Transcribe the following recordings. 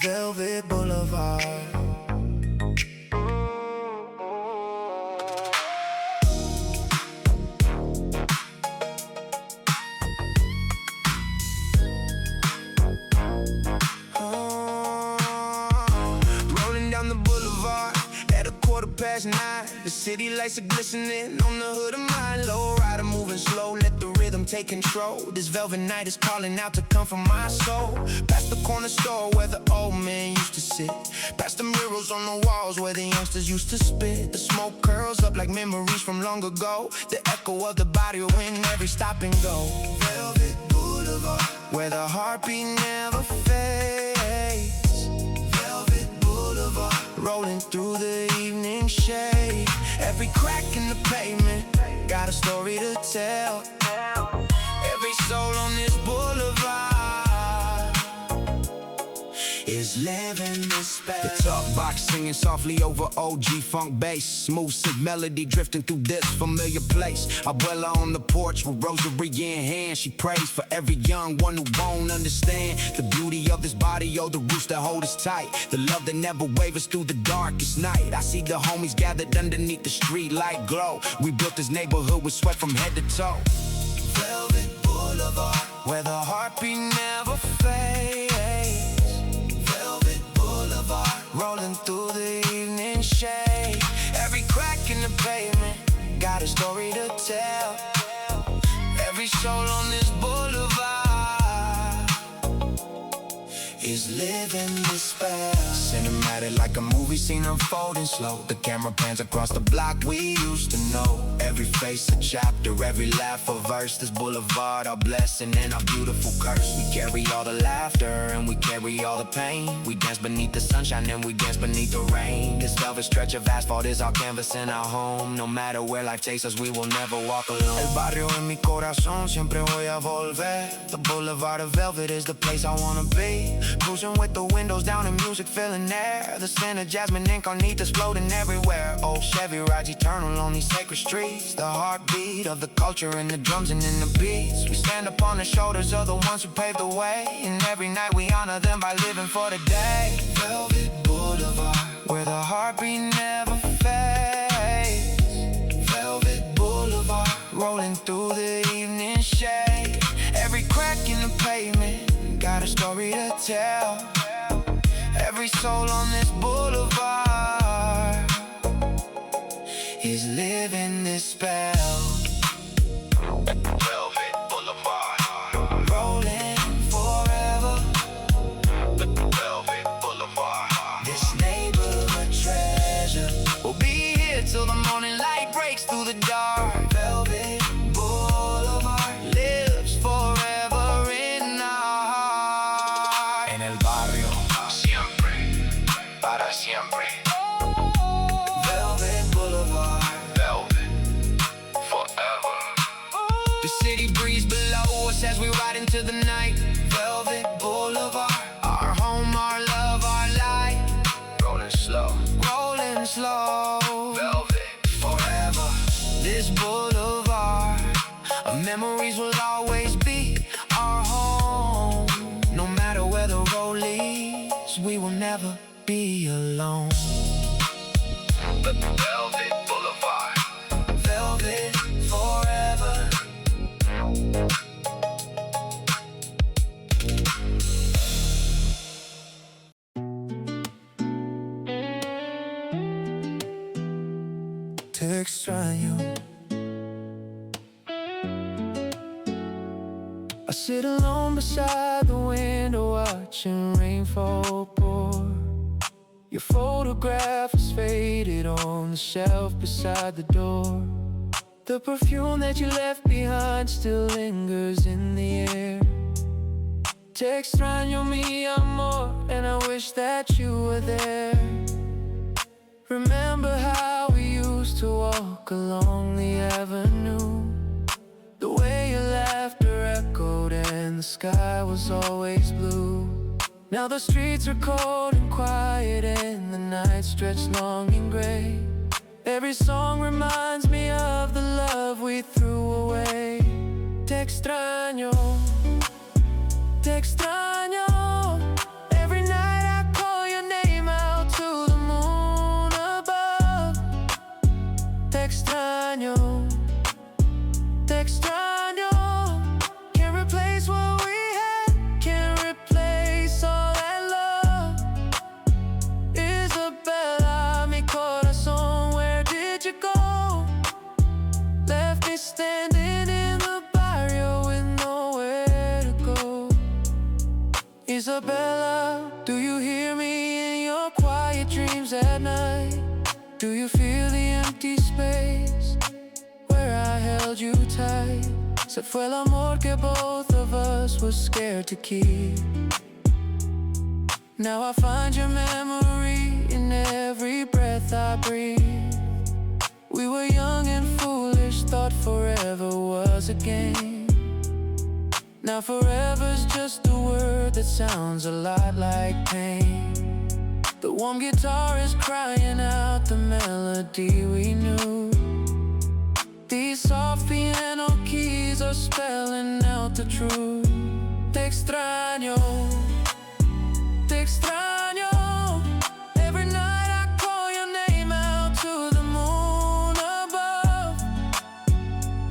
Velvet Boulevard. Rolling down the boulevard at 9:15. The city lights are glistening on the hood of mine. Lowrider moving slow, let the rhythm take control. This velvet night is calling out to come from my soul. Past the corner store where the old men used to sit. Past the murals on the walls where the youngsters used to spit. The smoke curls up like memories from long ago. The echo of the Barrio in every stop and go. Velvet Boulevard, where the heartbeat never fades. Velvet Boulevard, rolling through the evening shade. Every crack in the pavement got a story to tell. Every soul on this boulevard is living this spell. The talk box singing softly over OG funk bass. Smooth sick melody drifting through this familiar place. Abuela on the porch with rosary in hand. She prays for every young one who won't understand the beauty of this body, oh, the roots that hold us tight. The love that never wavers through the darkest night. I see the homies gathered underneath the street light glow. We built this neighborhood with sweat from head to toe. Velvet Boulevard, where the heartbeat never fades. Velvet Boulevard, rolling through the evening shade. Every crack in the pavement got a story to tell. Every soul on this boulevard is living this spell. Cinematic like a movie scene unfolding slow. The camera pans across the block we used to know. Every face a chapter, every laugh a verse. This boulevard our blessing and our beautiful curse. We carry all the laughter and we carry all the pain. We dance beneath the sunshine and we dance beneath the rain. This velvet stretch of asphalt is our canvas and our home. No matter where life takes us, we will never walk alone. El barrio en mi corazón, siempre voy a volver. The boulevard of velvet is the place I wanna be. Cruising with the windows down and music filling air. The scent of jasmine incognitas floating everywhere. Old Chevy rides eternal on these sacred streets. The heartbeat of the culture in the drums and in the beats. We stand upon the shoulders of the ones who paved the way. And every night we honor them by living for the day. Velvet Boulevard, where the heartbeat never fades. Velvet Boulevard, rolling through the evening shade. Every crack in the pavement got a story to tell. Every soul on this boulevard is living this spell. Velvet Boulevard, rolling forever. Velvet Boulevard, this neighborhood treasure will be here till the morning light breaks through the dark. Velvet Boulevard lives forever in our heart. En el barrio, siempre, para siempre. Velvet Boulevard, velvet, forever. The city breeze below us as we ride into the night. Velvet Boulevard, our home, our love, our light. Rolling slow, rolling slow. Velvet, forever. This boulevard of memories will always be our home. No matter where the road leads, we will never be alone. Velvet Boulevard, velvet forever. Te extraño. I sit alone beside the window watching rainfall pour. Your photograph is faded on the shelf beside the door. The perfume that you left behind still lingers in the air. Te extraño mi amor, and I wish that you were there. Remember how we used to walk along the avenue, the way your laughter echoed and the sky was always blue. Now the streets are cold and quiet and the night stretched long and gray. Every song reminds me of the love we threw away. Te extraño, te extraño. Every night I Isabella, do you hear me in your quiet dreams at night? Do you feel the empty space where I held you tight? Se fue el amor que both of us were scared to keep. Now I find your memory in every breath I breathe. We were young and foolish, thought forever was a game. Now forever's just a word that sounds a lot like pain. The warm guitar is crying out the melody we knew. These soft piano keys are spelling out the truth. Te extraño, te extraño. Every night I call your name out to the moon above.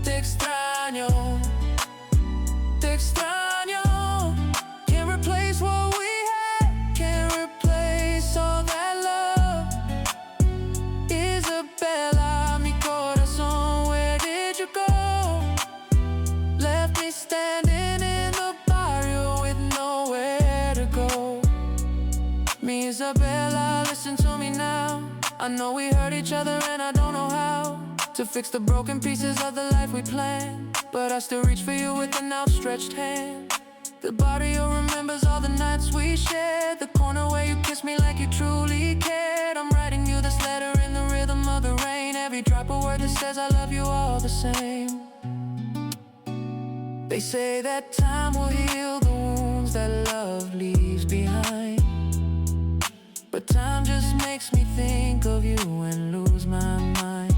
Te extraño, te extraño. Can't replace what we had, can't replace all that love. Isabella, mi corazón, where did you go? Left me standing in the barrio with nowhere to go. Mi Isabella, listen to me now. I know we hurt each other and I don't know how to fix the broken pieces of the life we planned, but I still reach for you with an outstretched hand. The barrio remembers all the nights we shared, the corner where you kissed me like you truly cared. I'm writing you this letter in the rhythm of the rain, every drop of word that says I love you all the same. They say that time will heal the wounds that love leaves behind, but time just makes me think of you and lose my mind.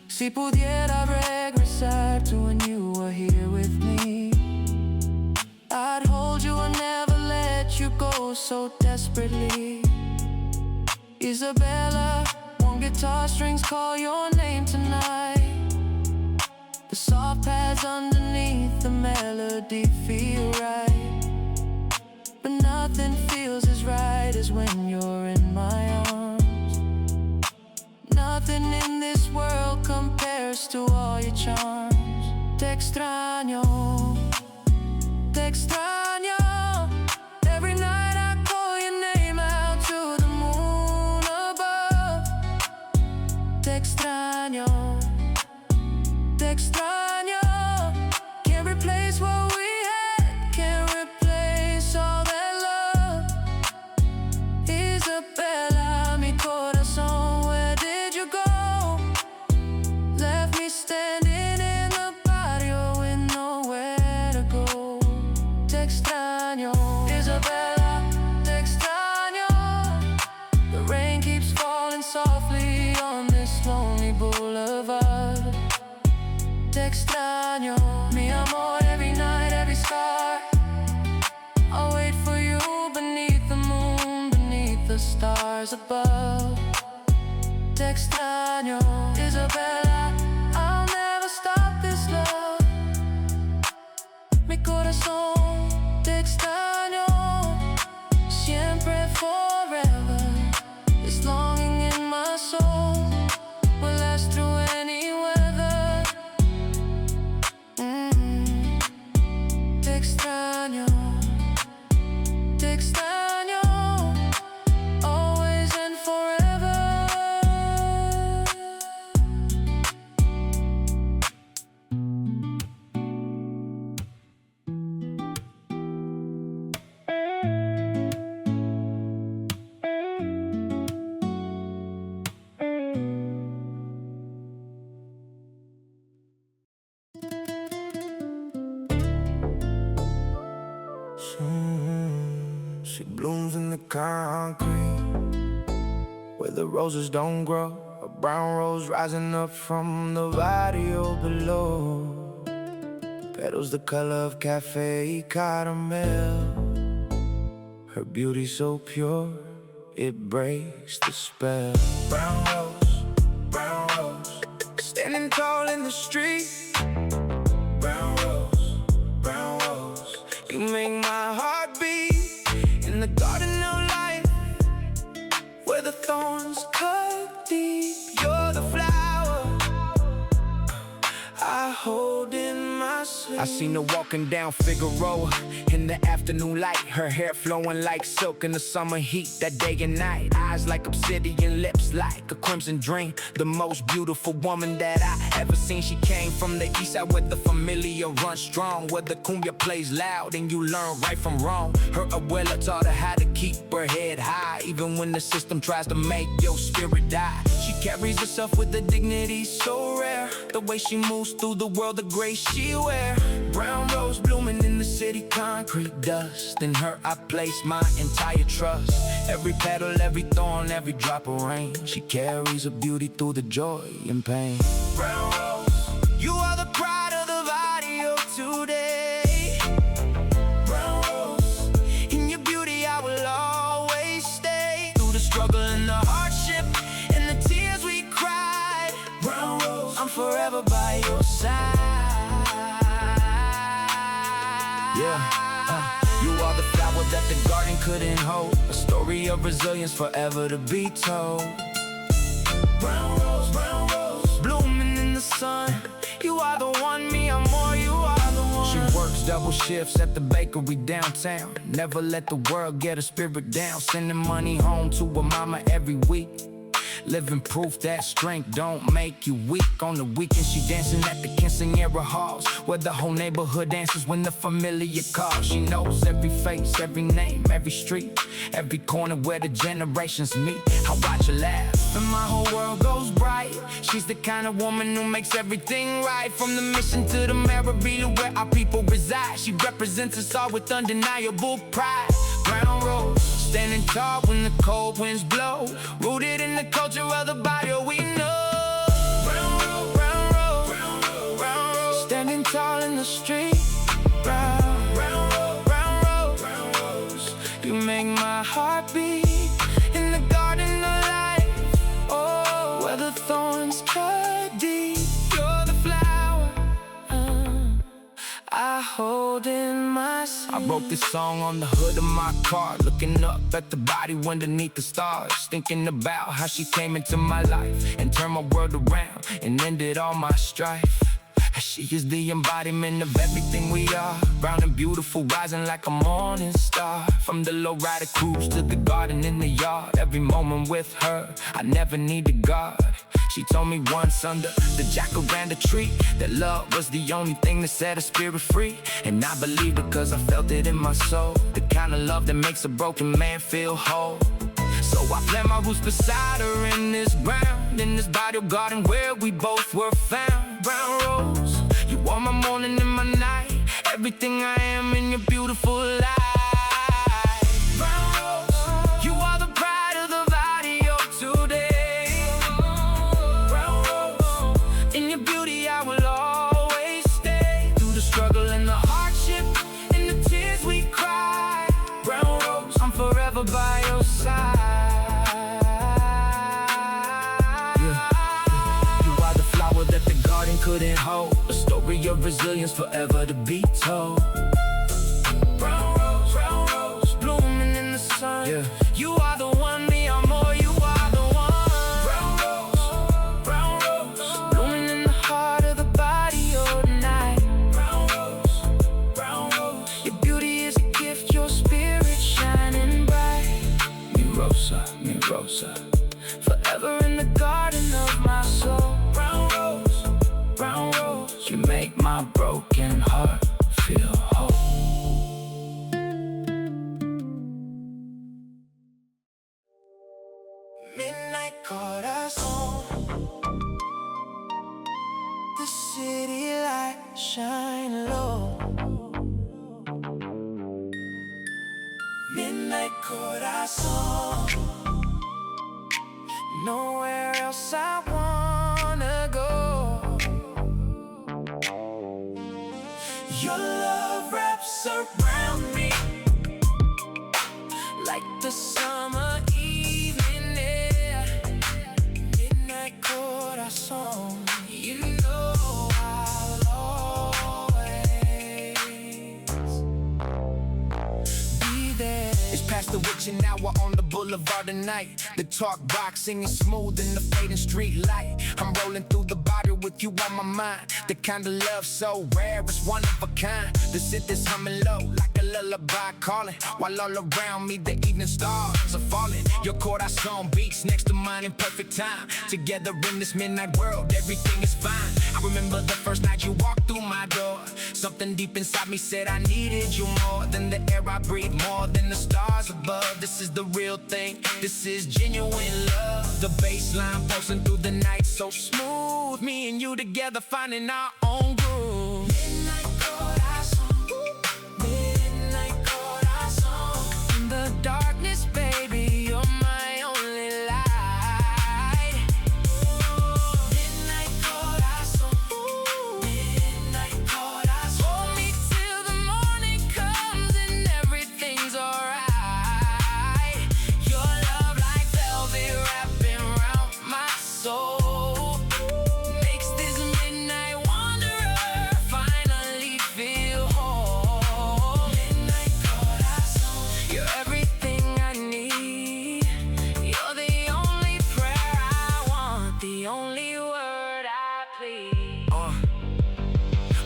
Si pudiera regresar to when you were here with me, I'd hold you and never let you go so desperately. Isabella, one guitar strings call your name tonight. The soft pads underneath the melody feel right, but nothing feels as right as when you're in my arms. Nothing in this world compares to all your charms. Te extraño, te extraño. Every night I call your name out to the moon above. Te extraño, te extraño. Can't replace what we had, can't replace all that love. Isabella, mi corazón, where did you go? Left me standing in the barrio with nowhere to go. Te extraño, Isabella, te extraño. The rain keeps falling softly on this lonely boulevard. Te extraño, mi amor, every night, every scar. I'll wait for you beneath the moon, beneath the stars above. Te extraño, Isabella, I'll never stop this love. Mi corazón, te extraño, siempre, forever. This longing in my soul will last through any weather. Te extraño, te extraño, always and forever. She blooms in the concrete where the roses don't grow. A brown rose rising up from the barrio below. Petals the color of cafe caramel. Her beauty so pure, it breaks the spell. Brown rose, standing tall in the street. Brown rose, you make my heart beat. In the garden of life, where the thorns cut deep. You're the flower I hold in my I seen her walking down Figueroa in the afternoon light. Her hair flowing like silk in the summer heat. That day and night, eyes like obsidian, lips like a crimson dream. The most beautiful woman that I ever seen. She came from the east side where the familia runs strong, where the cumbia plays loud and you learn right from wrong. Her abuela taught her how to keep her head high, even when the system tries to make your spirit die. She carries herself with a dignity so rare. The way she moves through the world, the grace she wear. Brown rose blooming in the city, concrete dust. In her I place my entire trust. Every petal, every thorn, every drop of rain. She carries her beauty through the joy and pain. Brown rose, you are the pride of the barrio today. Brown rose, in your beauty I will always stay. Through the struggle and the hardship and the tears we cried. Brown rose, I'm forever by your side. You are the flower that the garden couldn't hold. A story of resilience forever to be told. Brown rose, blooming in the sun. You are the one, me, I'm more, you are the one. She works double shifts at the bakery downtown. Never let the world get her spirit down. Sending money home to her mama every week. Living proof that strength don't make you weak. On the weekend she dancing at the quinceañera halls, where the whole neighborhood dances when the familiar calls. She knows every face, every name, every street, every corner where the generations meet. I watch her laugh and my whole world goes bright. She's the kind of woman who makes everything right. From the mission to the Marabita where our people reside. She represents us all with undeniable pride. Brown rose, standing tall when the cold winds blow. Rooted in the culture of the barrio we know. Brown rose, brown rose, brown rose, brown rose, standing tall in the street. Brown rose, brown rose, brown rose, you make my heart beat. In the garden of life, oh, where the thorns cut deep. You're the flower I hold in my sleeve. I wrote this song on the hood of my car, looking up at the body underneath the stars, thinking about how she came into my life and turned my world around and ended all my strife. She is the embodiment of everything we are, brown and beautiful, rising like a morning star. From the Lowrider cruise to the garden in the yard, every moment with her, I never need to guard. She told me once under the jacaranda tree that love was the only thing that set her spirit free. And I believed it cause I felt it in my soul, the kind of love that makes a broken man feel whole. So I plant my roots beside her in this ground, in this barrio garden where we both were found. Brown rose, you are my morning and my night, everything I am in your beautiful life. Brown rose, you are the pride of the barrio today. Brown rose, in your beauty I will always stay. Through the struggle and the hardship and the tears we cry. Brown rose, I'm forever by your side. Couldn't hold, a story of resilience forever to be told. Brown rose, blooming in the sun. Yeah. You are the one, me, I'm more, you are the one. Brown rose, blooming in the heart of the body all night. Brown rose, your beauty is a gift, your spirit shining bright. Mi rosa, forever in the garden of my soul. Brown rose, you make my broken heart feel whole. Midnight Corazon, the city light shine low. Midnight Corazon, nowhere else I wanna go. Your love wraps around me like the summer evening air. Midnight Corazon, you know I'll always be there. It's past the witching hour on the Boulevard Nights. The talk box singing smooth in the fading street light. I'm rolling through the barrio with you on my mind. The kind of love so rare, it's one of a kind. The scent is humming low like a lullaby calling. While all around me the evening stars are falling. Your Corazon beats next to mine in perfect time. Together in this midnight world, everything is fine. I remember the first night you walked through my door. Something deep inside me said I needed you more than the air I breathe, more than the stars above. This is the real thing, this is genuine love. The bass line pulsing through the night so smooth. Me and you together finding our own groove. Midnight Corazon, Midnight Corazon. In the darkness, baby, you're my only light. Midnight Corazon, Midnight Corazon. Hold me till the morning comes and everything's alright. Your love like velvet wrapping around my soul makes this midnight wanderer finally feel whole. Midnight Corazon, you're everything I need. You're the only prayer I want, the only word I plead.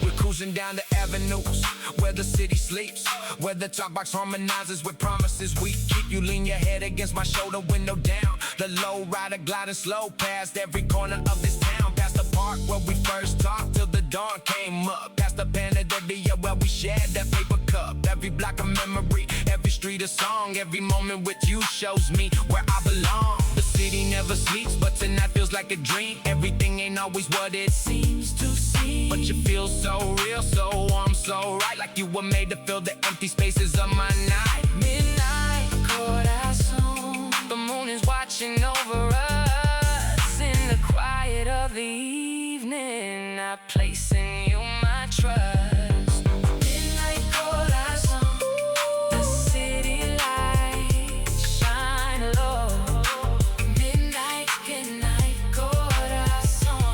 We're cruising down the avenues where the city sleeps, where the talk box harmonizes with promises we keep. You lean your head against my shoulder, window down. The Lowrider gliding slow past every corner of this town. Past the park where we first talked till the dawn came up. Past the Delia where we shared that paper cup. Every block of memory, every street a song. Every moment with you shows me where I belong. The city never sleeps, but tonight feels like a dream. Everything ain't always what it seems to seem, but you feel so real, so warm, so right. Like you were made to fill the empty spaces of my night. Midnight Corazon, the moon is watching over us. In the quiet of the evening, I place in you my trust. Midnight Corazon, the city lights shine low. Midnight, midnight Corazon,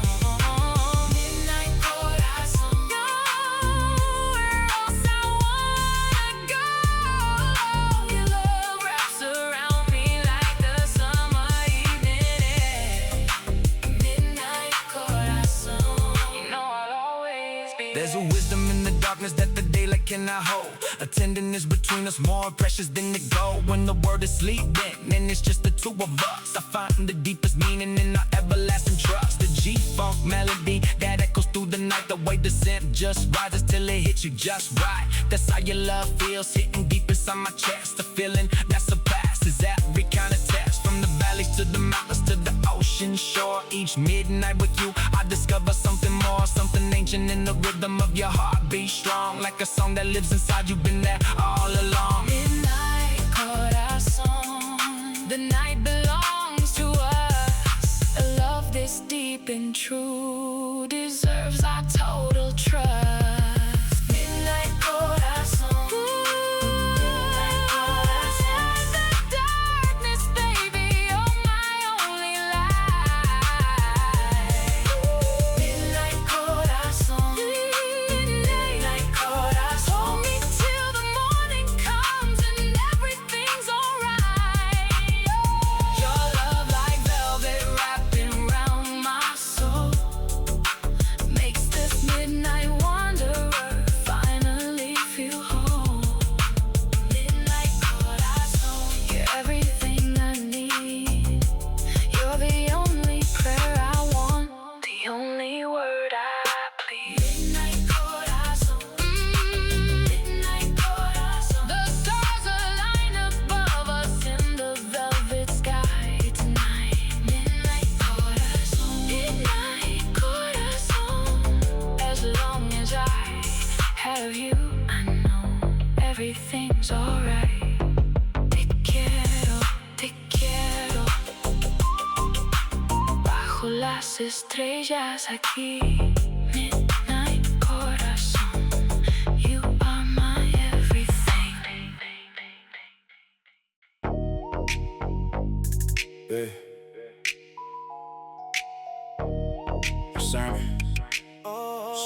Midnight Corazon. Nowhere else I wanna go. Your love wraps around me like the summer evening air. Midnight Corazon, you know I'll always be there. There's a wisdom in the darkness that the daylight cannot hold. A tenderness between us more precious than the gold. When the world is sleeping and it's just the two of us, I find the deepest meaning in our everlasting trust. The G-funk melody that echoes through the night. The way the scent just rises till it hits you just right. That's how your love feels, hitting deep inside my chest. The feeling that surpasses every kind of test. From the valleys to the mountains to the ocean shore. Each midnight with you I discover something more, something ancient in the rhythm of your heartbeat. Strong like a song that lives inside you, been there all along. Midnight Corazon, the night belongs to us. A love this deep and true deserves our total trust. Midnight Corazon, Midnight Corazon. The darkness, baby, you're my only light. Midnight Corazon, Midnight Corazon. Hold me till the morning comes and everything's alright. Your love like velvet wrapping round my soul makes this midnight wanderer finally feel whole. Midnight Corazon, you're everything I need. You're the only prayer I want, the only word I plead. Midnight Corazon, Midnight Corazon. The stars align above us in the velvet sky tonight. Midnight Corazon, Midnight Corazon. As long as I have you, I know everything's alright. Te quiero, bajo las estrellas aquí. Midnight Corazon, you are my everything. Yeah. Sermon.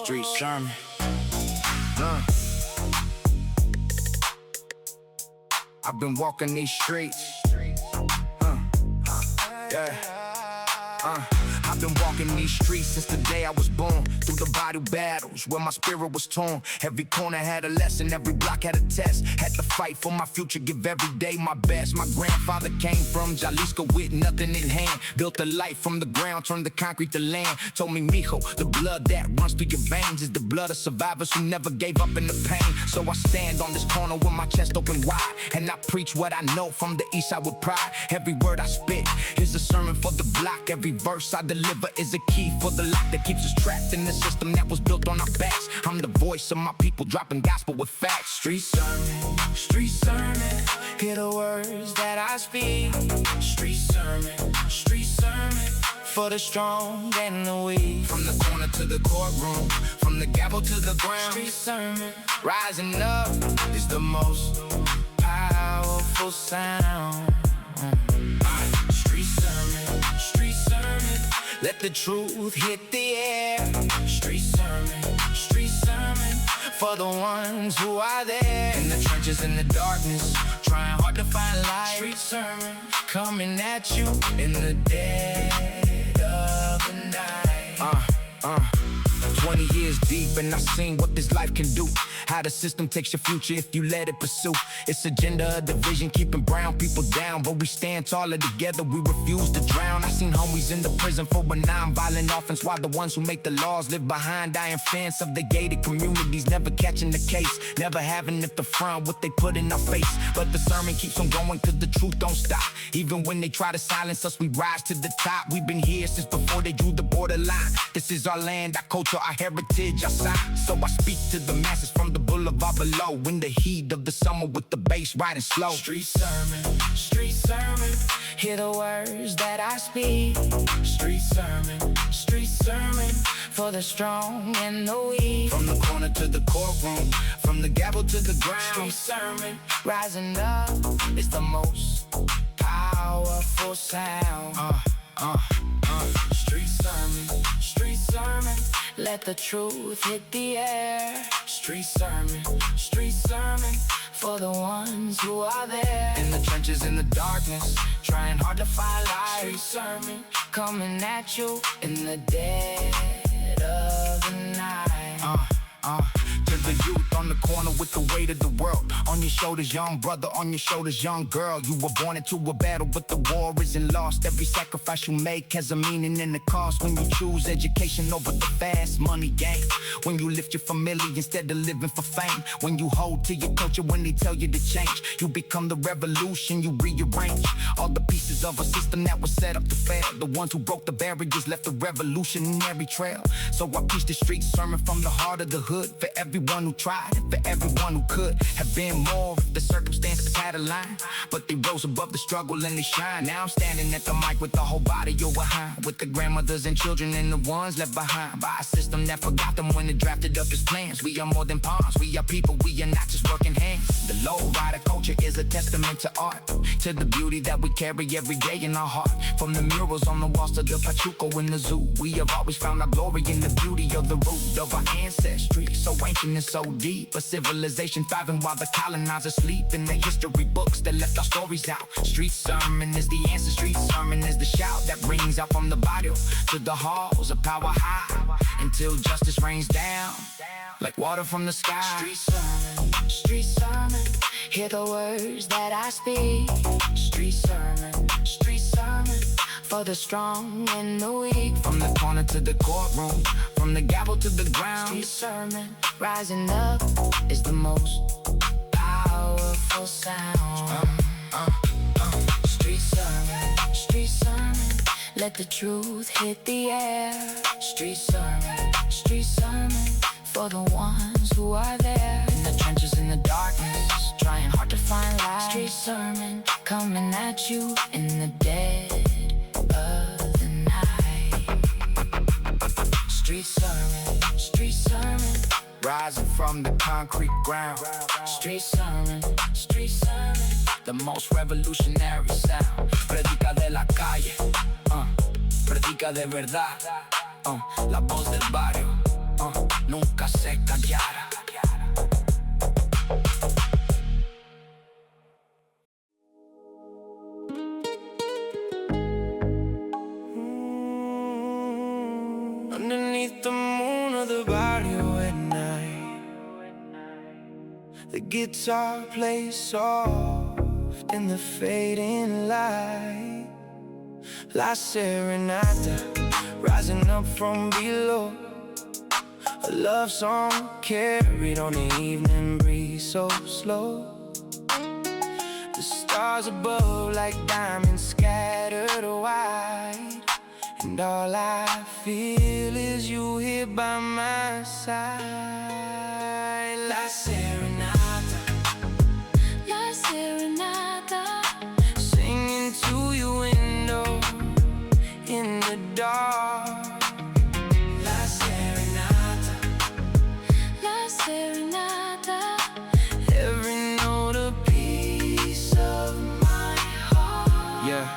Street sermon. I I've been walking these streets. Yeah. I've been walking these streets since the day I was born. Through the body battles where my spirit was torn. Every corner had a lesson, every block had a test. Had to fight for my future, give every day my best. My grandfather came from Jalisco with nothing in hand. Built a life from the ground, turned the concrete to land. Told me, mijo, the blood that runs through your veins is the blood of survivors who never gave up in the pain. So I stand on this corner with my chest open wide, and I preach what I know from the east side with pride. Every word I spit is a sermon for the block. Every verse I deliver is a key for the lock that keeps us trapped in the system that was built on our backs. I'm the voice of my people, dropping gospel with facts. Street sermon, street sermon. Hear the words that I speak. Street sermon, for the strong and the weak. From the corner to the courtroom, from the gavel to the ground. Street sermon, rising up is the most powerful sound. Street sermon, let the truth hit the air. Street sermon, for the ones who are there. In the trenches, in the darkness, trying hard to find light. Street sermon, coming at you in the dead of the night. 20 years deep and I seen what this life can do. How the system takes your future if you let it pursue. It's agenda of division, keeping brown people down. But we stand taller together, we refuse to drown. I seen homies in the prison for a non-violent offense, while the ones who make the laws live behind iron fence of the gated communities, never catching the case, never having at the front what they put in our face. But the sermon keeps on going cause the truth don't stop. Even when they try to silence us, we rise to the top. We've been here since before they drew the borderline. This is our land, our culture, our heritage, our sign. So I speak to the masses from the boulevard below, in the heat of the summer with the bass riding slow. Street sermon, hear the words that I speak. Street sermon, for the strong and the weak. From the corner to the courtroom, from the gavel to the ground. Street sermon, rising up is the most powerful sound. Street sermon, let the truth hit the air. Street sermon, for the ones who are there. In the trenches, in the darkness, trying hard to find light. Street sermon, coming at you in the dead of the night. To the youth on the corner with the weight of the world on your shoulders, young brother, on your shoulders, young girl. You were born into a battle, but the war isn't lost. Every sacrifice you make has a meaning and a cost. When you choose education over the fast money game, when you lift your family instead of living for fame, when you hold to your culture when they tell you to change, you become the revolution, you rearrange all the pieces of a system that was set up to fail. The ones who broke the barriers left a revolutionary trail. So I preach the street sermon from the heart of the hood, for everyone who tried, for everyone who could have been more if the circumstances had a line. But they rose above the struggle and they shine. Now I'm standing at the mic with the whole body you're behind, with the grandmothers and children and the ones left behind by a system that forgot them when it drafted up its plans. We are more than pawns, we are people, we are not just working hands. The Lowrider culture is a testament to art, to the beauty that we carry every day in our heart. From the murals on the walls to the Pachuco in the zoo, we have always found our glory in the beauty of the root of our ancestry. So ancient and so deep, a civilization thriving while the colonizers sleep in the history books that left our stories out. Street sermon is the answer, street sermon is the shout that rings out from the barrio to the halls of power high, until justice rains down like water from the sky. Street sermon, hear the words that I speak. Street sermon, for the strong and the weak. From the corner to the courtroom, from the gavel to the ground. Street sermon, rising up is the most powerful sound. Street sermon, let the truth hit the air. Street sermon, for the ones who are there. In the trenches, in the darkness, trying hard to find light. Street sermon, coming at you in the dead of the night. Street sermon, rising from the concrete ground. Street sermon, the most revolutionary sound. Predica de la calle, predica de verdad, la voz del barrio, nunca se callará. The guitar plays soft in the fading light. La Serenata, rising up from below. A love song carried on the evening breeze so slow. The stars above like diamonds scattered wide. And all I feel is you here by my side. La Serenata, La Serenata, singing to your window in the dark. La Serenata, La Serenata, every note a piece of my heart. Yeah,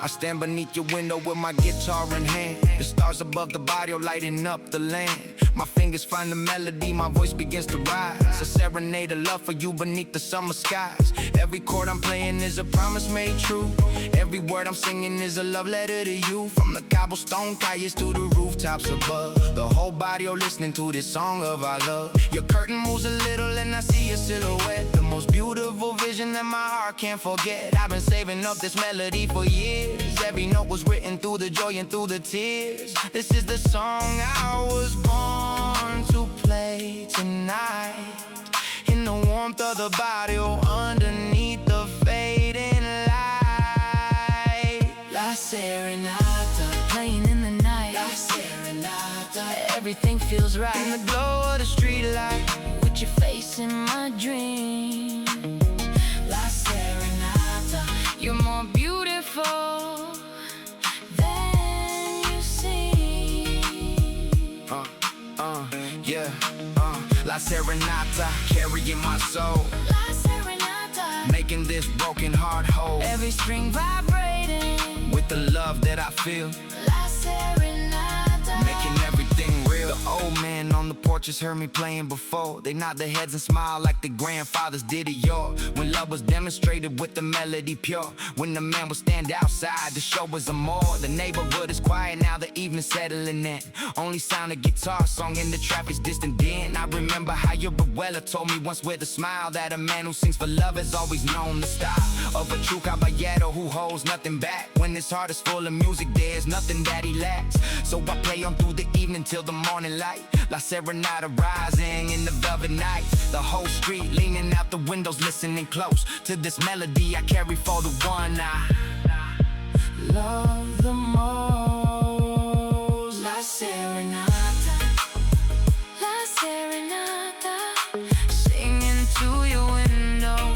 I stand beneath your window with my guitar in hand. The stars above the barrio lighting up the land. My fingers find the melody, my voice begins to rise. A serenade of love for you beneath the summer skies. Every chord I'm playing is a promise made true. Every word I'm singing is a love letter to you. From the cobblestone calles to the rooftops above. The whole barrio listening to this song of our love. Your curtain moves a little and I see your silhouette. The most beautiful vision that my heart can't forget. I've been saving up this melody for years. Every note was written through the joy and through the tears. This is the song I was born to play tonight. In the warmth of the barrio, underneath the fading light. La Serenata, playing in the night. La Serenata, Everything feels right. in the glow of the street light. With your face in my dream. La Serenata, You're more beautiful than you seem. yeah, La Serenata, carrying my soul, La Serenata, making this broken heart whole. every string vibrating. With the love that I feel, La Serenata, making everything real. The old man on the porch has heard me playing before. They nod their heads and smile like their grandfathers did at yours. When love was demonstrated with the melody pure. When the man would stand outside, the show was a more. The neighborhood is quiet now, the evening settling in. Only sound of guitar song in the traffic's distant din. I remember how your abuela told me once with a smile that a man who sings for love has always known the style of a true caballero who holds nothing back. When his heart is full of music, there's nothing that he lacks. So I play on through the evening till the morning light. La Serenata rising in the velvet night. The whole street leaning out the windows listening close to this melody I carry for the one I love the most. La Serenata, La Serenata, singing to your window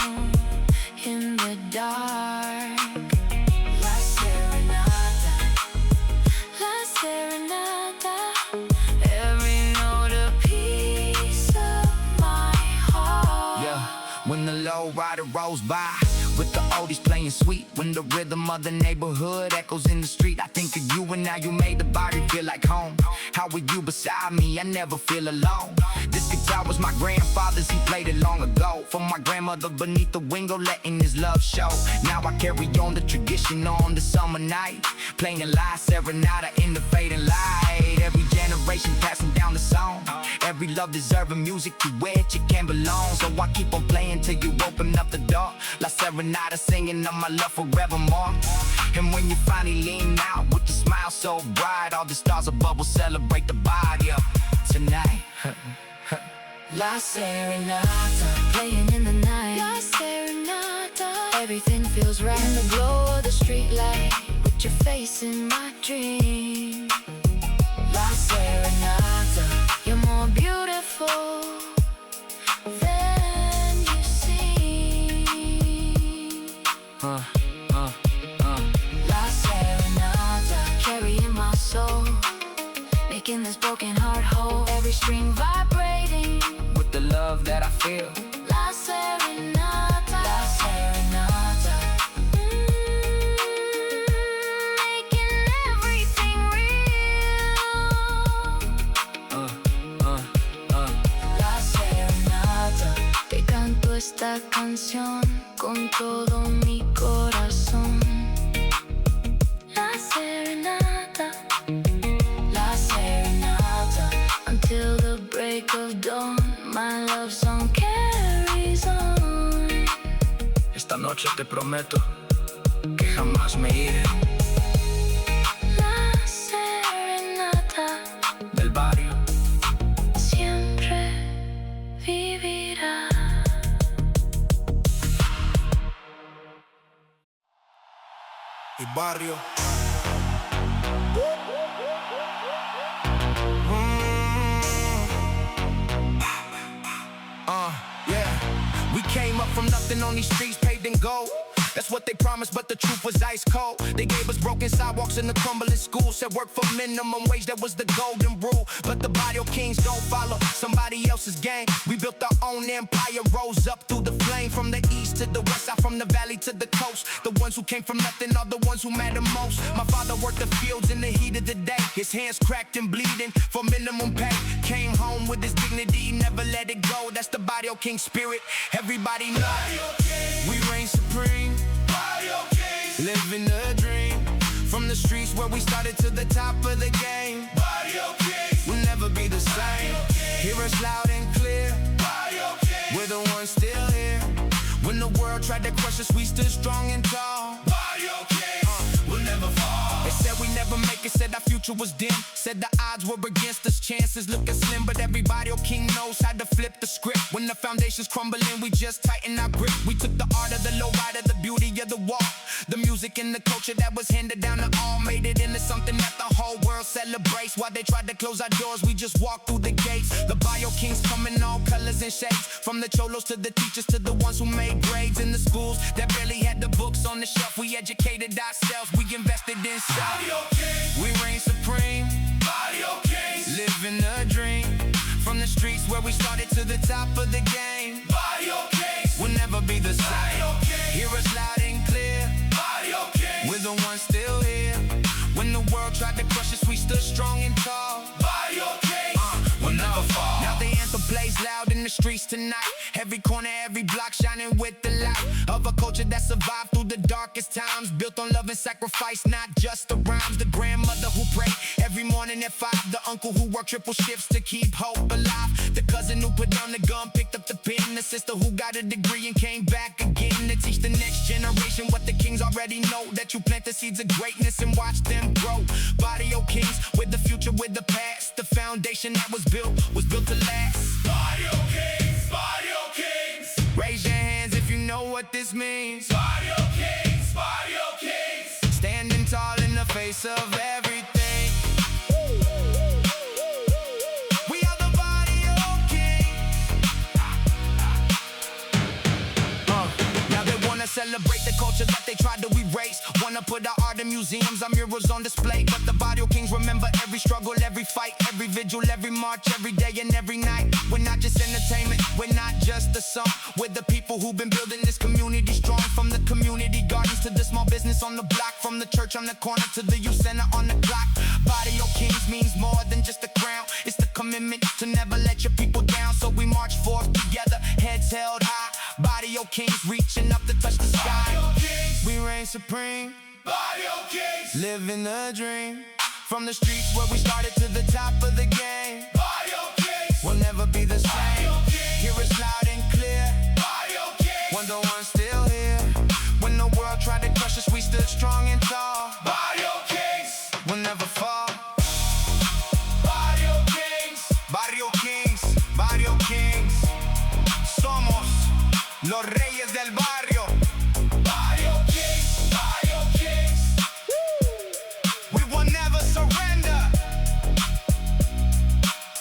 in the dark. La Serenata, La Serenata, every note a piece of my heart. yeah. When the lowrider rolls by with the oldies playing sweet. When the rhythm of the neighborhood echoes in the street, I think of you and now you made the body feel like home. How with you beside me, I never feel alone. This guitar was my grandfather's, he played it long ago. For my grandmother beneath the window letting his love show. Now I carry on the tradition on the summer night, playing La Serenata in the fading light. Every generation passing down the song. Every love deserving music to where it can belong. So I keep on playing till you open up the door. La Serenata singing of my love forevermore. And when you finally lean out with the smile so bright, all the stars above will celebrate the body up tonight. La Serenata, Playing in the night. La Serenata, Everything feels right. In the glow of the street light. With your face in my dream. La Serenata, You're more beautiful than you seem. La Serenata, Carrying my soul, making this broken heart whole. Every string vibrating. with the love that I feel. La Serenata, La Serenata, making everything real. La Serenata, Te canto esta canción con todo mi corazón. La Serenata, La Serenata, until the break of dawn. My love song carries noche te prometo que jamás me iré. La serenata Del barrio siempre vivirá. El barrio. Yeah. We came up from nothing on these streets paved in gold. That's what they promised, but the truth was ice cold. They gave us broken sidewalks in the crumbling school. Said work for minimum wage, that was the golden rule. But the Barrio Kings don't follow somebody else's game. We built our own empire, rose up through the flame. From the east to the west, out from the valley to the coast. The ones who came from nothing are the ones who matter most. My father worked the fields in the heat of the day. His hands cracked and bleeding for minimum pay. Came home with his dignity, never let it go. That's the Barrio King spirit. Everybody knows we reign supreme. Living a dream. From the streets where we started to the top of the game. We'll never be the same. Hear us loud and clear. We're the ones still here. When the world tried to crush us, we stood strong and tall. We'll never fall. They said we never make it, said our future was dim. Said the odds were against us, chances looking slim. But every Barrio King knows how to flip the script. When the foundation's crumbling, we just tighten our grip. We took the art of the lowrider, the beauty of the walk. The music and the culture that was handed down to all. Made it into something that the whole world celebrates. While they tried to close our doors, we just walked through the gates. The Barrio Kings come in all colors and shades. From the cholos to the teachers to the ones who made grades in the schools that barely had the books on the shelf. We educated ourselves, we invested in self. We reign supreme. Living a dream. From the streets where we started to the top of the game. We'll never be the same. Hear us loud and clear. We're the ones still here. When the world tried to crush us, we stood strong and tall. We'll never fall. Now the anthem plays loud in the streets tonight. Every corner, every block shining with the light of a culture that survived through the darkest times. Built on love and sacrifice, not just the rhymes. The grandmother who prayed every morning at 5. The uncle who worked triple shifts to keep hope alive. The cousin who put down the gun, picked up the pen. The sister who got a degree and came back again to teach the next generation what the kings already know. That you plant the seeds of greatness and watch them grow. Barrio Kings, with the future, with the past. The foundation that was built to last. Barrio Kings, Barrio Kings. Raise your hands if you know what this means. Barrio Kings, Barrio Kings. Standing tall in the face of everything. We are the Barrio Kings. Now they wanna celebrate the culture that they tried to erase. Wanna put our art in museums, our murals on display. But the Barrio Kings remember every struggle, every fight, every vigil, every march, every day and every night. We're not just entertainment, we're not just the song. We're the people who've been building this community strong. From the community gardens to the small business on the block. From the church on the corner to the youth center on the clock. Barrio Kings means more than just a crown. It's the commitment to never let your people down. So we march forth together, heads held high. Barrio Kings reaching up to touch the sky. We reign supreme. Barrio Kings. Living a dream. From the streets where we started to the top of the game. Barrio Kings. We'll never be the same. Hear us loud and clear. Barrio Kings. We're the ones still here. When the world tried to crush us, we stood strong and tall. Barrio Kings. We'll never fall. Barrio Kings. Barrio Kings, Barrio Kings. Somos los reyes del barrio. Barrio Kings, Barrio Kings. We will never surrender.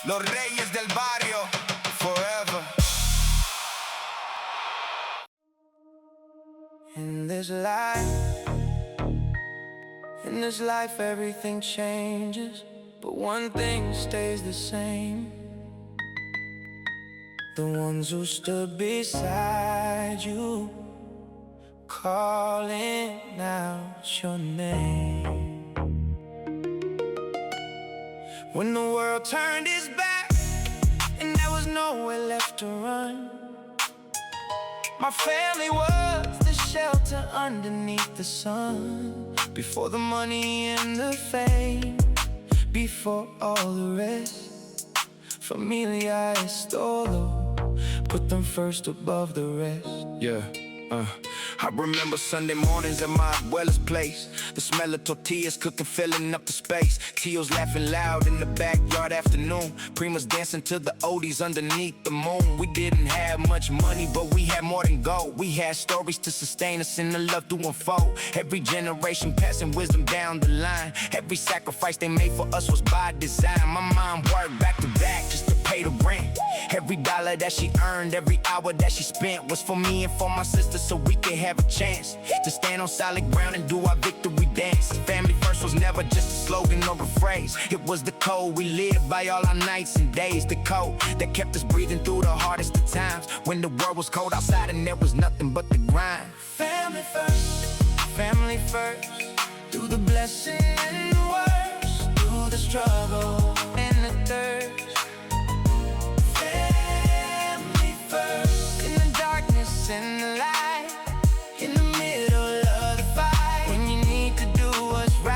Los reyes del barrio, forever. In this life everything changes, but one thing stays the same. The ones who stood beside you, calling out your name. When the world turned its back and there was nowhere left to run, my family was the shelter underneath the sun. Before the money and the fame, before all the rest, familia es todo. Put them first above the rest. Yeah, I remember Sunday mornings at my abuela's place. The smell of tortillas cooking, filling up the space. Tios laughing loud in the backyard afternoon. Primas dancing to the oldies underneath the moon. We didn't have much money, but we had more than gold. We had stories to sustain us and the love to unfold. Every generation passing wisdom down the line. Every sacrifice they made for us was by design. My mom worked back to back just to pay the rent. Every dollar that she earned, every hour that she spent was for me and for my sister, so we could have a chance to stand on solid ground and do our victory dance. Family first was never just a slogan or a phrase. It was the code we lived by all our nights and days. The code that kept us breathing through the hardest of times, when the world was cold outside and there was nothing but the grind. Family first, through the blessing and the worst, through the struggle and the thirst. Family first, in the darkness and the light, in the middle of the fight, when you need to do what's right.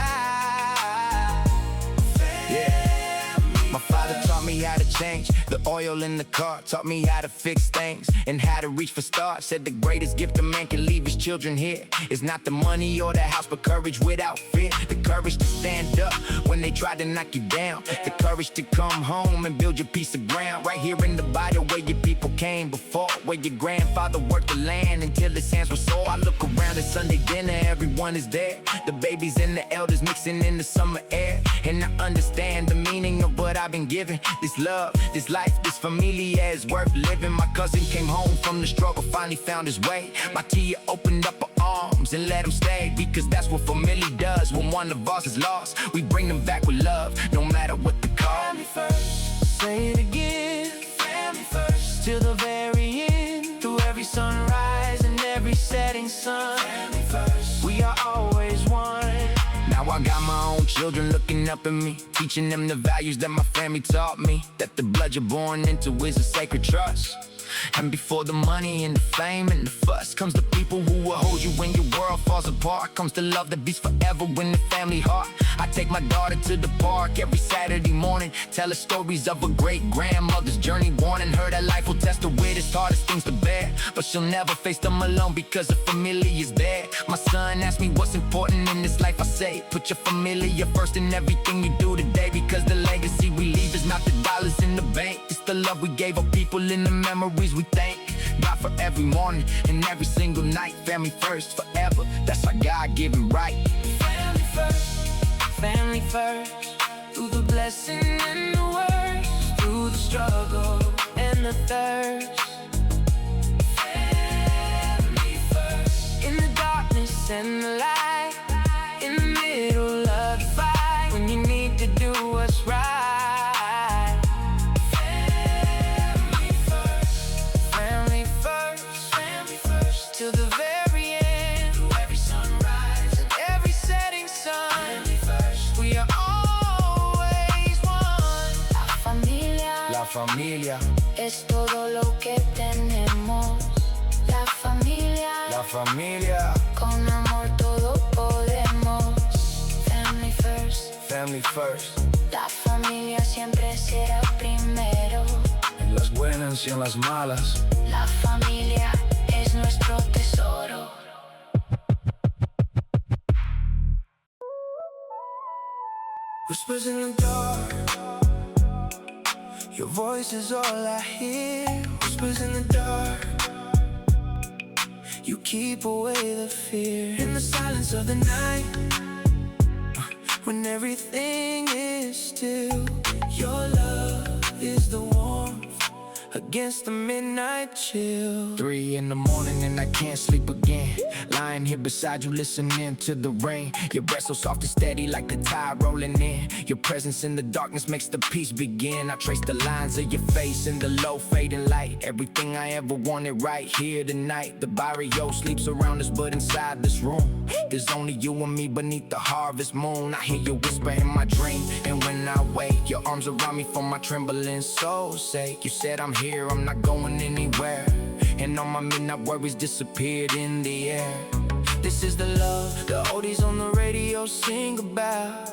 My father taught me how to change the oil in the car, taught me how to fix things and how to reach for stars. Said the greatest gift a man can leave his children here is not the money or the house, but courage without fear. The courage to stand up when they try to knock you down. The courage to come home and build your piece of ground. Right here in the Bible where your people came before, where your grandfather worked the land until his hands were sore. I look around at Sunday dinner, everyone is there. The babies and the elders mixing in the summer air. And I understand the meaning of what I've been given. This love, this life, this familia is worth living. My cousin came home from the struggle, finally found his way. My Tia opened up her arms and let him stay, because that's what family does. When one of us is lost, we bring them back with love, no matter what the cost. Family first, say it again. Family first, till the very end, through every sunrise and every setting sun. Family first, we are always one. Now I got my own children looking up at me, teaching them the values that my family taught me. That the blood you're born into is a sacred trust. And before the money and the fame and the fuss comes the people who will hold you when your world falls apart. Comes the love that beats forever when the family heart. I take my daughter to the park every Saturday morning, tell her stories of a great grandmother's journey, warning her that life will test her with its hardest things to bear, but she'll never face them alone because her family is there. My son asked me what's important in this life. I say, put your familia first in everything you do today, because the legacy we leave is not the dollars in the bank. It's the love we gave our people in the memories we thank God for every morning and every single night. Family first forever, that's our God-given right. Family first, through the blessing and the worst, through the struggle and the thirst. Family first, in the darkness and the light, in the middle of the fight, when you need to do what's right. Till the very end, through every sunrise and every setting sun. Family first, we are always one. La familia es todo lo que tenemos. La familia, con amor todo podemos. family first. La familia siempre será primero. En las buenas y en las malas. La familia es nuestro tesoro. Whispers in the dark, your voice is all I hear. Whispers in the dark, you keep away the fear. In the silence of the night, when everything is still, your love is the warmth against the midnight chill. 3 in the morning and I can't sleep again, lying here beside you listening to the rain. Your breath so soft and steady like the tide rolling in. Your presence in the darkness makes the peace begin. I trace the lines of your face in the low fading light. Everything I ever wanted right here tonight. The barrio sleeps around us, but inside this room there's only you and me beneath the harvest moon. I hear you whisper in my dream, and when I wake, your arms around me for my trembling soul's sake. You said I'm here, I'm not going anywhere, and all my midnight worries disappeared in the air. This is the love the oldies on the radio sing about.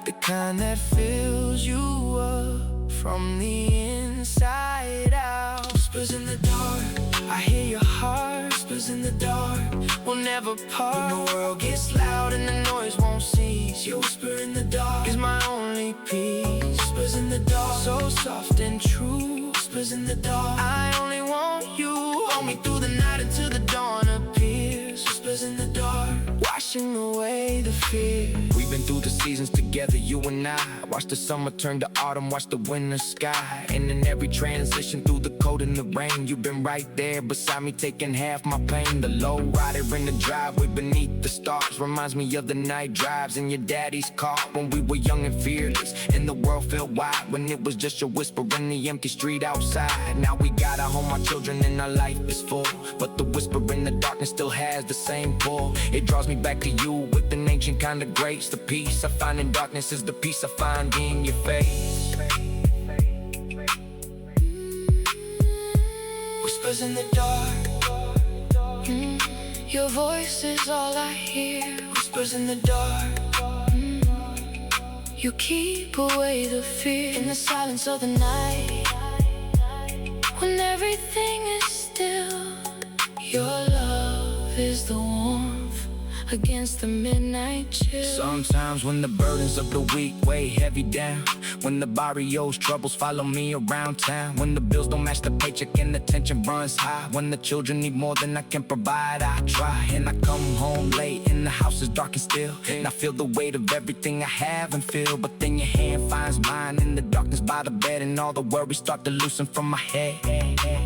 The kind that fills you up from the inside out. Whispers in the dark, I hear your heart. Whispers in the dark, we'll never part. When the world gets loud and the noise won't cease, your whisper in the dark is my only peace. Whispers in the dark, so soft and true. Whispers in the dark, I only want you. Hold me through the night until the dawn appears. Whispers in the dark, washing away the fear. We've been through the seasons together, you and I. Watched the summer turn to autumn, watched the winter sky. And in every transition through the cold and the rain, you've been right there beside me, taking half my pain. The lowrider in the driveway beneath the stars reminds me of the night drives in your daddy's car, when we were young and fearless and the world felt wide, when it was just your whisper in the empty street outside. Now we got our home, our children, and our life is full, but the whisper in the darkness still has the same pull. It draws me back to you with an ancient kind of grace. The peace I find in darkness is the peace I find in your face. Whispers in the dark, Your voice is all I hear. whispers in the dark, You keep away the fear in the silence of the night. When everything is still, your love is the warmth against the midnight chill. Sometimes when the burdens of the week weigh heavy down, when the barrio's troubles follow me around town, when the bills don't match the paycheck and the tension runs high, when the children need more than I can provide, I try. And I come home late and the house is dark and still, and I feel the weight of everything I have and feel. But then your hand finds mine in the darkness by the bed, and all the worries start to loosen from my head.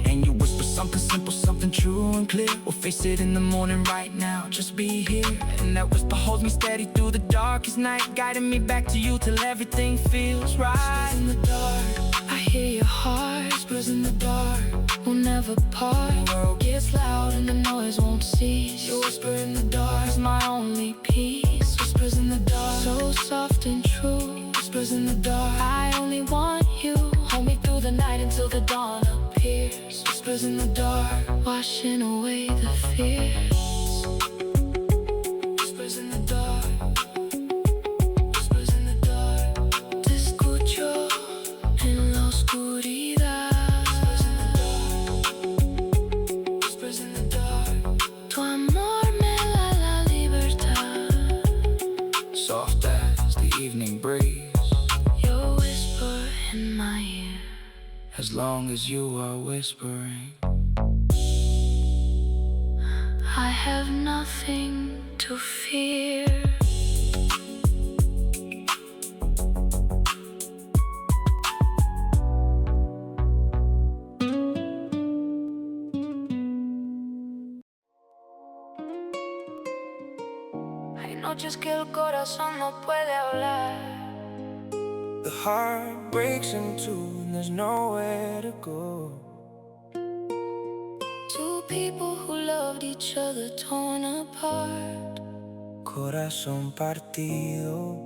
And you whisper something simple, something true and clear. We'll face it in the morning right now, just be here. And that whisper holds me steady through the darkest night, guiding me back to you till everything feels right. Whispers in the dark, I hear your heart. whispers in the dark, We'll never part. the world gets loud and The noise won't cease. you whisper in the dark, It's my only peace. whispers in the dark, So soft and true. whispers in the dark, I only want you. Hold me through the night until the dawn appears. whispers in the dark, Washing away the fears. whispers in the dark, whispers in the dark, Te escucho en la oscuridad. whispers in the dark, Tu amor me da la libertad. soft as the evening breeze, Your whisper in my ear. as long as you are whispering. I have nothing to fear. Hay noches que el corazón no puede hablar. The heart breaks in two and there's nowhere to go. Two people who loved each other torn apart. Corazon partido,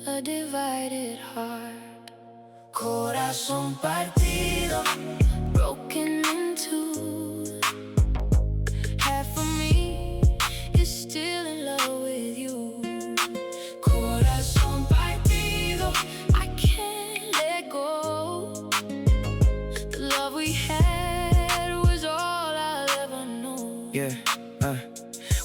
A divided heart. corazón partido, Broken in two. Half of me is still in love with you. corazón partido, I can't let go. The love we had was all I'll ever know. yeah.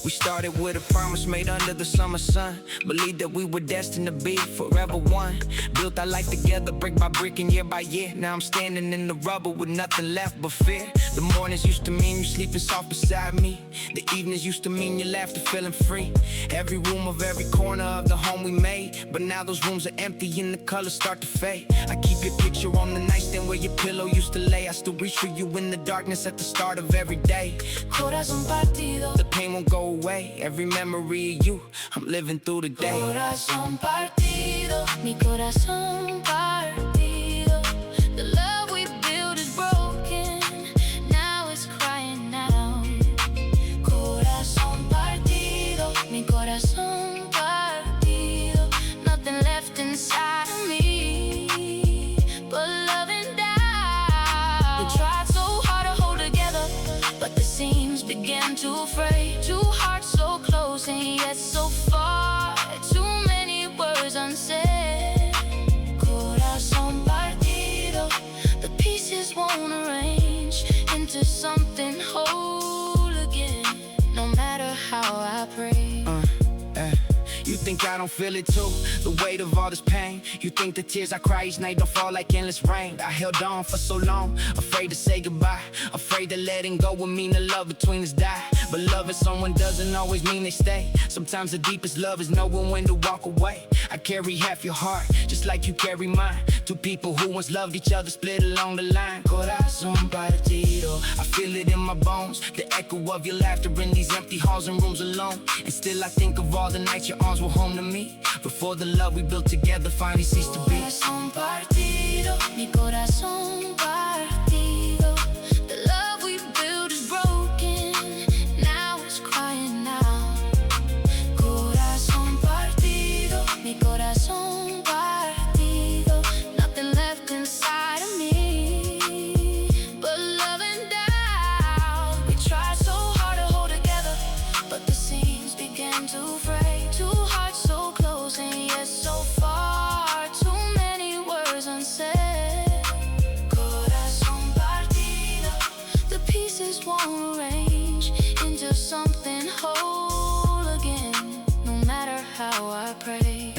We started with a promise made under the summer sun. Believed that we were destined to be forever one. Built our life together brick by brick and year by year. Now I'm standing in the rubble with nothing left but fear. The mornings used to mean you sleeping soft beside me. The evenings used to mean your laughter feeling free. Every room of every corner of the home we made. But now those rooms are empty and the colors start to fade. I keep your picture on the nightstand where your pillow used to lay. I still reach for you in the darkness at the start of every day. Corazón partido. The pain won't go away. Every memory of you, I'm living through the day. Corazón partido. Mi corazón partido. The love we built is broken. Now it's crying out. Corazón partido. Mi corazón partido. Nothing left inside of me but love and doubt. We tried so hard to hold together, but the seams began to fray. Two hearts so close and yet so far. Too many words unsaid. Corazón partido. The pieces won't arrange. I pray. You think I don't feel it too? The weight of all this pain. You think the tears I cry each night don't fall like endless rain? I held on for so long, afraid to say goodbye, afraid that letting go would mean the love between us die. But loving someone doesn't always mean they stay. Sometimes the deepest love is knowing when to walk away. I carry half your heart, just like you carry mine. Two people who once loved each other split along the line. Corazon, Partido. I feel it in my bones, the echo of your laughter in these empty halls and rooms alone. And still I think of all the nights your arms were home to me, before the love we built together finally ceased to be. Corazón partido, mi corazón partido. The love we built is broken, now it's crying out. Corazón partido, mi corazón partido. Nothing left inside of me but love and doubt. We tried so hard to hold together, but the seams began to fray. Two hearts so close and yet so far. Too many words unsaid. Corazón partido. The pieces won't arrange into something whole again, no matter how I pray.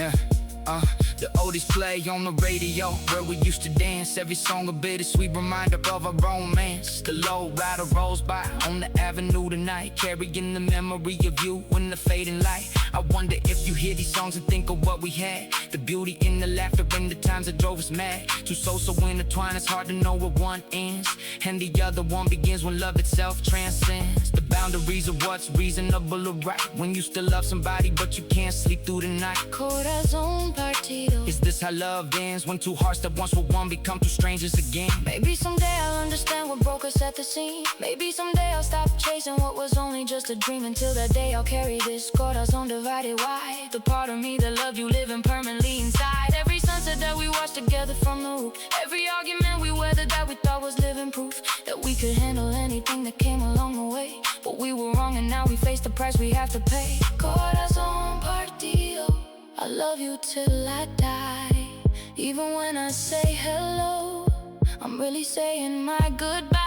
The oldies play on the radio, where we used to dance. Every song a bittersweet reminder of our romance. The Lowrider rolls by on the avenue tonight, carrying the memory of you in the fading light. I wonder if you hear these songs and think of what we had, the beauty in the laughter and the times that drove us mad. Two souls so intertwined, it's hard to know where one ends and the other one begins, when love itself transcends the boundaries of what's reasonable or right. When you still love somebody but you can't sleep through the night. Corazón partido. Is this how love ends, when two hearts that once were one become two strangers again? Maybe someday I'll understand what broke us at the seam. Maybe someday I'll stop chasing what was only just a dream. Until that day I'll carry this corazón divided wide. The part of me that loved you living permanently inside. Every sunset that we watched together from the roof, every argument we weathered that we thought was living proof that we could handle anything that came along the way. But we were wrong and now we face the price we have to pay. Corazón partido. I love you till I die. Even when I say hello, I'm really saying my goodbye.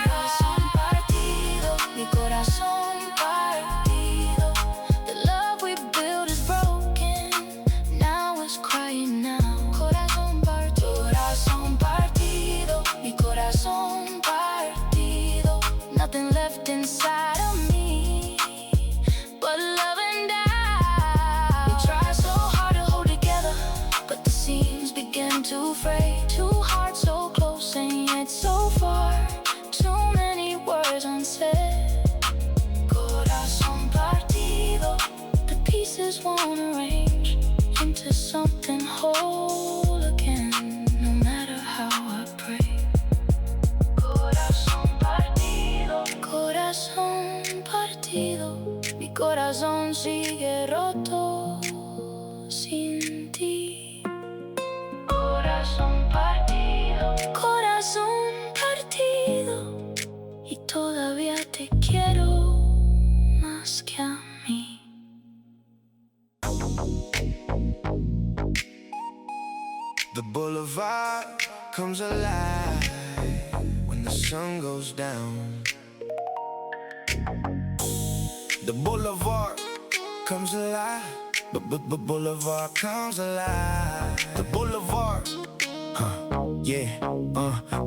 Corazón partido, mi corazón partido. The love we built is broken, now it's crying out. Corazón partido, mi corazón partido. Nothing left inside of me but love and doubt. We tried so hard to hold together, but the seams began to fray. Two hearts so close and yet so far. Too many words unsaid. Corazón partido. The pieces won't arrange into something whole again, no matter how I pray. Corazón partido. Corazón partido. Mi corazón sigue roto sin ti. Corazón partido. Corazón partido. Y todavía te quiero más que a mí. The boulevard comes alive when the sun goes down. The boulevard comes alive. Boulevard comes alive. The boulevard,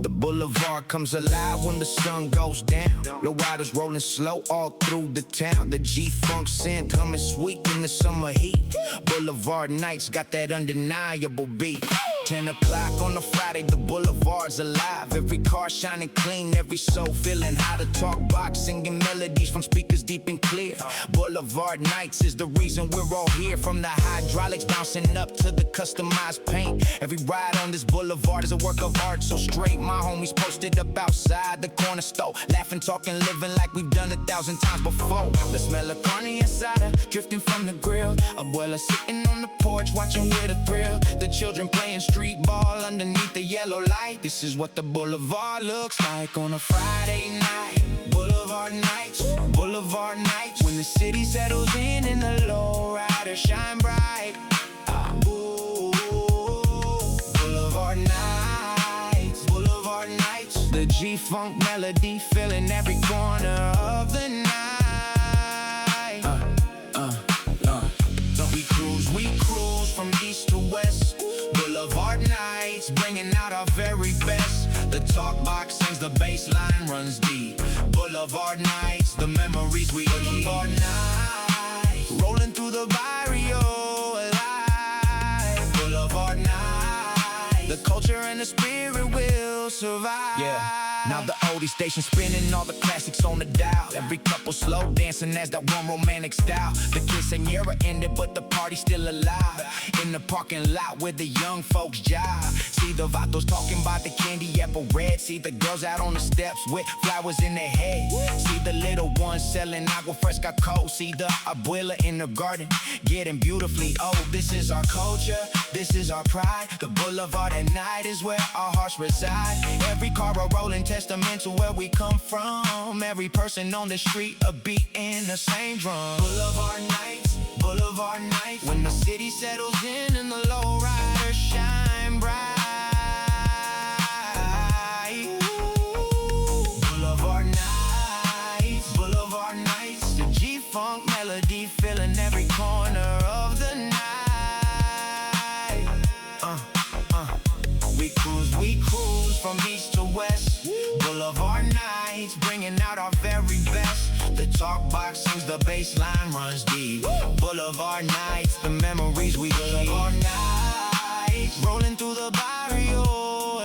the boulevard comes alive when the sun goes down. Lowriders rolling slow all through the town. The G-Funk scent coming sweet in the summer heat. Boulevard Nights got that undeniable beat. 10 o'clock on a Friday, the boulevard's alive. Every car shining clean, every soul feeling how to talk box, singing melodies from speakers deep and clear. Boulevard Nights is the reason we're all here. From the hydraulics bouncing up to the customized paint. Every ride on this boulevard is a work of art, so straight. My homies posted up outside the corner store, laughing, talking, living like we've done 1,000 times before. The smell of carne asada drifting from the grill. Abuela sitting on the porch watching with a thrill. The children playing street ball underneath the yellow light. This is what the boulevard looks like on a Friday night. Boulevard Nights, Boulevard Nights. When the city settles in and the lowrider shine bright. Ooh, Boulevard Nights, Boulevard Nights. The G-Funk melody filling every corner of the night. talk box sings, the bass line runs deep. Boulevard Nights, the memories we keep. Boulevard Nights, rolling through the barrio alive. Boulevard Nights, the culture and the spirit will survive. Yeah. Now the oldie station spinning, all the classics on the dial. Every couple slow dancing as that one romantic style. The kissing era ended, but the party's still alive. In the parking lot where the young folks jive. See the vatos talking about the candy apple red. See the girls out on the steps with flowers in their head. See the little ones selling agua fresca cold. See the abuela in the garden getting beautifully old. This is our culture, this is our pride. The boulevard at night is where our hearts reside. Every car a rolling testament to where we come from. Every person on the street a beat in the same drum. Boulevard Nights, Boulevard Nights. When the city settles in and the lowriders shine bright. Boulevard Nights, Boulevard Nights. The G-Funk melody filling every corner of the night. We cruise from east to west. Boulevard Nights, bringing out our very best. The talk box sings, the bass line runs deep. Boulevard Nights, the memories we keep. Boulevard Nights, rolling through the barrio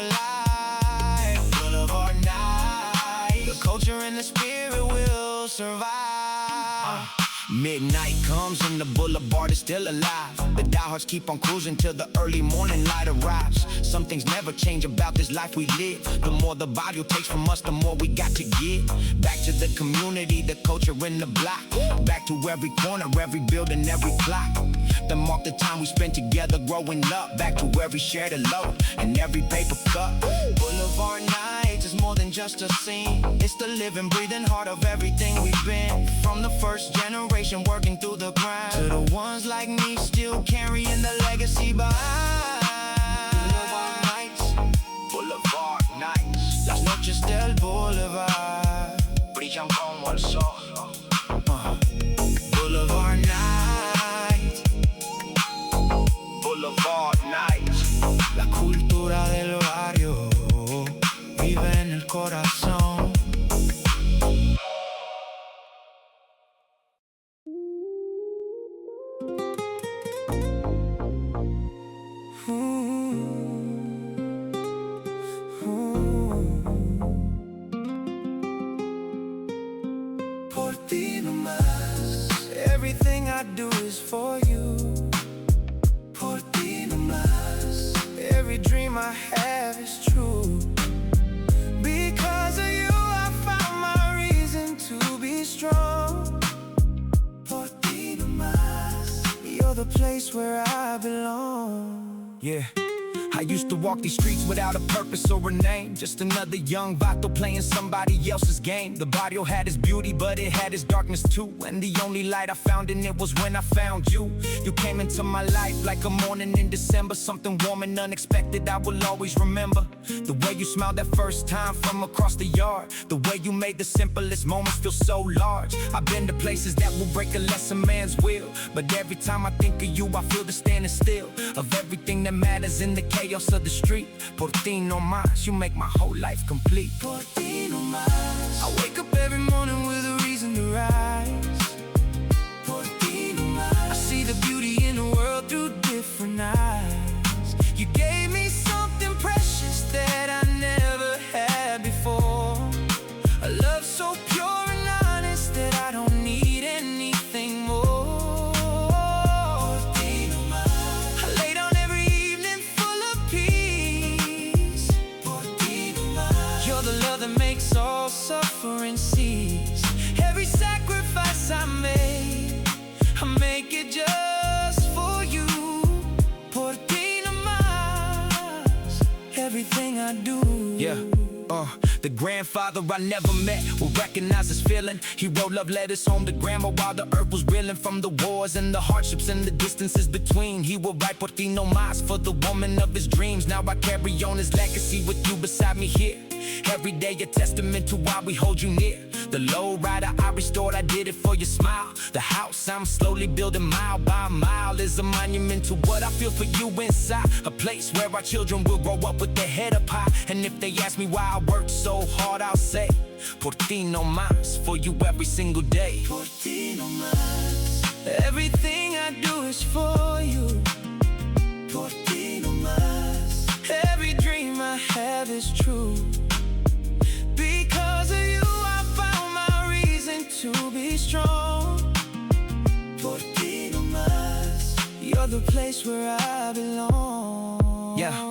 alive. Boulevard Nights, the culture and the spirit will survive. Midnight comes and the boulevard is still alive. The diehards keep on cruising till the early morning light arrives. Some things never change about this life we live. The more the barrio takes from us, the more we got to give. Back to the community, the culture in the block. Back to every corner, every building, every block. That mark the time we spent together growing up. Back to where we shared a load and every paper cup. Boulevard Nights is more than just a scene. It's the living, breathing heart of everything we've been. From the first generation working through the grind, to the ones like me still carrying the legacy behind. Boulevard Nights, Boulevard Nights. Las noches del Boulevard brillan como el sol. Boulevard Nights, Boulevard Nights. La cultura del barrio vive en el corazón. Por ti nomás, everything I do is for you. Por ti nomás, every dream I have is true. Because of you I found my reason to be strong. Por ti nomás, you're the place where I belong. Yeah, I used to walk these streets without a purpose or a name. Just another young vato playing somebody else's game. The barrio had its beauty, but it had its darkness too. And the only light I found in it was when I found you. You came into my life like a morning in December. Something warm and unexpected I will always remember. The way you smiled that first time from across the yard. The way you made the simplest moments feel so large. I've been to places that will break a lesser man's will, but every time I think of you I feel the standing still of everything that matters in the chaos of the street. Por ti nomas, you make my whole life complete. Por ti nomas, I wake up every morning with a reason to rise. Por ti nomas, I see the beauty in the world through different eyes. You gave me something precious that I never had before. A love so pure and honest that I don't need anything more. All suffering cease. Every sacrifice I make it just for you. Por ti nomás, everything I do. Yeah. The grandfather I never met will recognize this feeling. He wrote love letters home to grandma while the earth was reeling from the wars and the hardships and the distances between. He will write Por ti nomas for the woman of his dreams. Now I carry on his legacy with you beside me here. Every day a testament to why we hold you near. The lowrider I restored, I did it for your smile. The house I'm slowly building mile by mile is a monument to what I feel for you inside. A place where our children will grow up with their head up high. And if they ask me why I work so hard, I'll say Ti Nomas, for you every single day. Ti Nomas. Everything I do is for you. Ti Nomas. Every dream I have is true. Because of you I found my reason to be strong. Ti Nomas. You're the place where I belong. Yeah.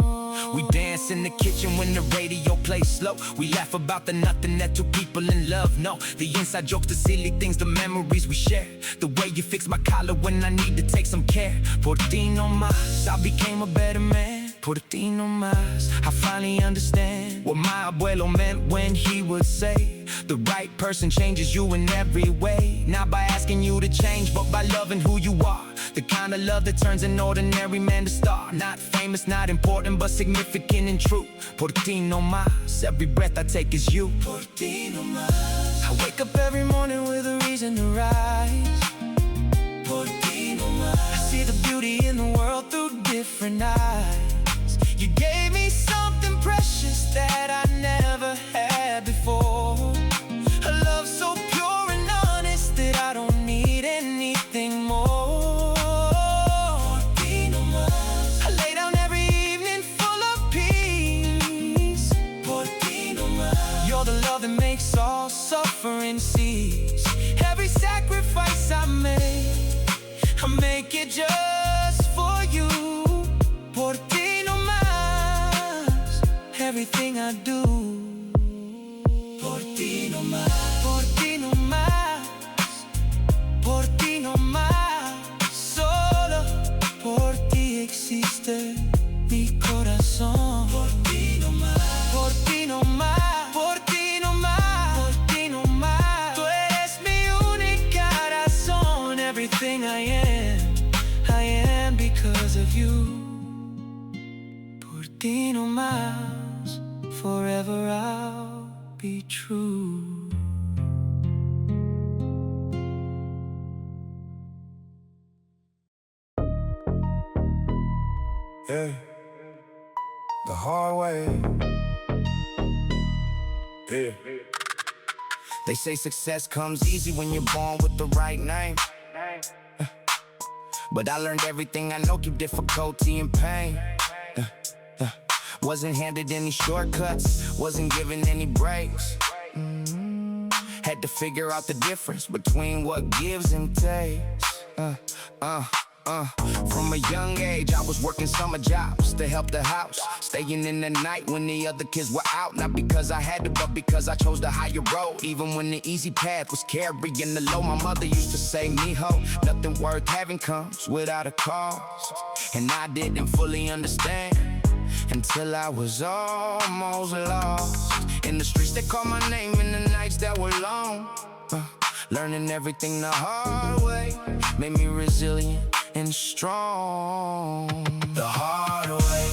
We dance in the kitchen when the radio plays slow. We laugh about the nothing that two people in love know. The inside jokes, the silly things, the memories we share. The way you fix my collar when I need to take some care. Ti Nomas, I became a better man. Ti Nomas, I finally understand what my abuelo meant when he would say the right person changes you in every way. Not by asking you to change, but by loving who you are. The kind of love that turns an ordinary man to star. Not famous, not important, but significant and true. Ti Nomas, every breath I take is you. Ti Nomas. I wake up every morning with a reason to rise. Ti Nomas. I see the beauty in the world through different eyes. You gave me something precious that I never had before. A love so pure and honest that I don't need anything more. Ti Nomas. I lay down every evening full of peace. Ti Nomas. You're the love that makes all suffering cease. Every sacrifice I make it just for you. Ti Nomas, everything I do. Ti Nomas. Ti Nomas, Ti Nomas. Solo por ti existe mi corazón. Ti Nomas. Ti Nomas, Ti Nomas, Ti Nomas. Tú eres mi única razón. Everything I am because of you. Ti Nomas, forever I'll be true. Yeah, the hard way. Yeah. They say success comes easy when you're born with the right name. But I learned everything I know through difficulty and pain. Wasn't handed any shortcuts, wasn't given any breaks. Had to figure out the difference between what gives and takes. From a young age, I was working summer jobs to help the house, staying in the night when the other kids were out. Not because I had to, but because I chose the higher road. Even when the easy path was carrying the low, my mother used to say, mijo, nothing worth having comes without a cause. And I didn't fully understand until I was almost lost. In the streets they called my name in the nights that were long. Learning everything the hard way made me resilient and strong. The hard way.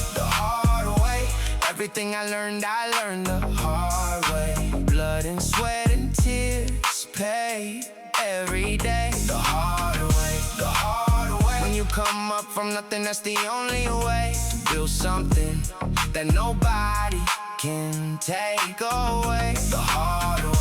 Everything I learned the hard way. Blood and sweat and tears paid every day. The hard way. When you come up from nothing, that's the only way to build something that nobody can take away. The hard way.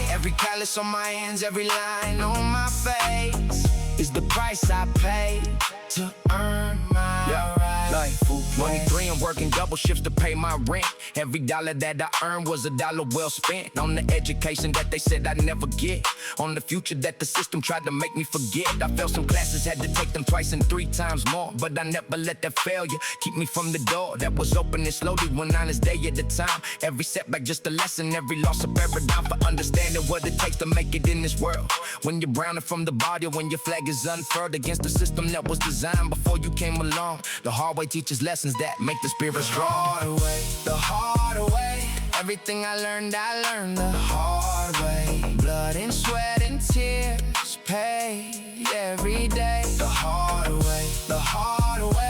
Every callus on my hands, every line on my face is the price I paid to earn my rights. Money three and working double shifts to pay my rent. Every dollar that I earned was a dollar well spent. On the education that they said I'd never get. On the future that the system tried to make me forget. I failed some classes, had to take them twice and 3 times more. But I never let that failure keep me from the door that was opening slowly, one honest day at a time. Every setback just a lesson, every loss a paradigm for understanding what it takes to make it in this world. When you're browning from the body, when your flag is unfurled against the system that was designed before you came along. The hard way teaches lessons that make the spirit strong. The hard way. Everything I learned the hard way. Blood and sweat and tears paid every day. The hard way.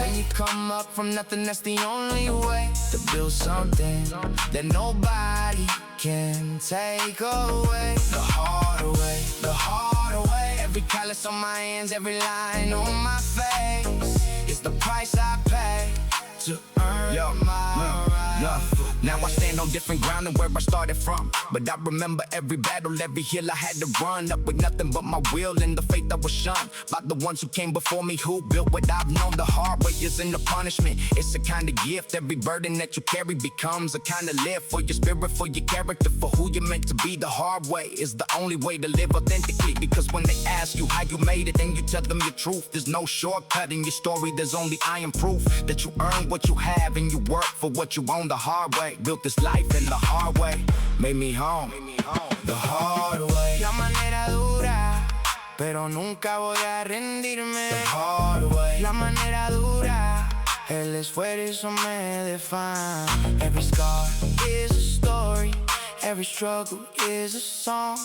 When you come up from nothing, that's the only way to build something that nobody can take away the hard way, the hard way. Every callus on my hands, every line on my face is the price I pay to earn my right. Now I stand on different ground than where I started from, but I remember every battle, every hill I had to run up with nothing but my will and the faith that was shunned by the ones who came before me, who built what I've known. The hard way isn't a punishment, it's a kind of gift. Every burden that you carry becomes a kind of lift for your spirit, for your character, for who you're meant to be. The hard way is the only way to live authentically, because when they ask you how you made it, and you tell them your truth, there's no shortcut in your story, there's only I am proof that you earn what you have and you work for what you own. The hard way built this life, and the hard way made me home. The hard way. La manera dura, pero nunca voy a rendirme. The hard way. La manera dura, el esfuerzo me define. Every scar is a story, every struggle is a song.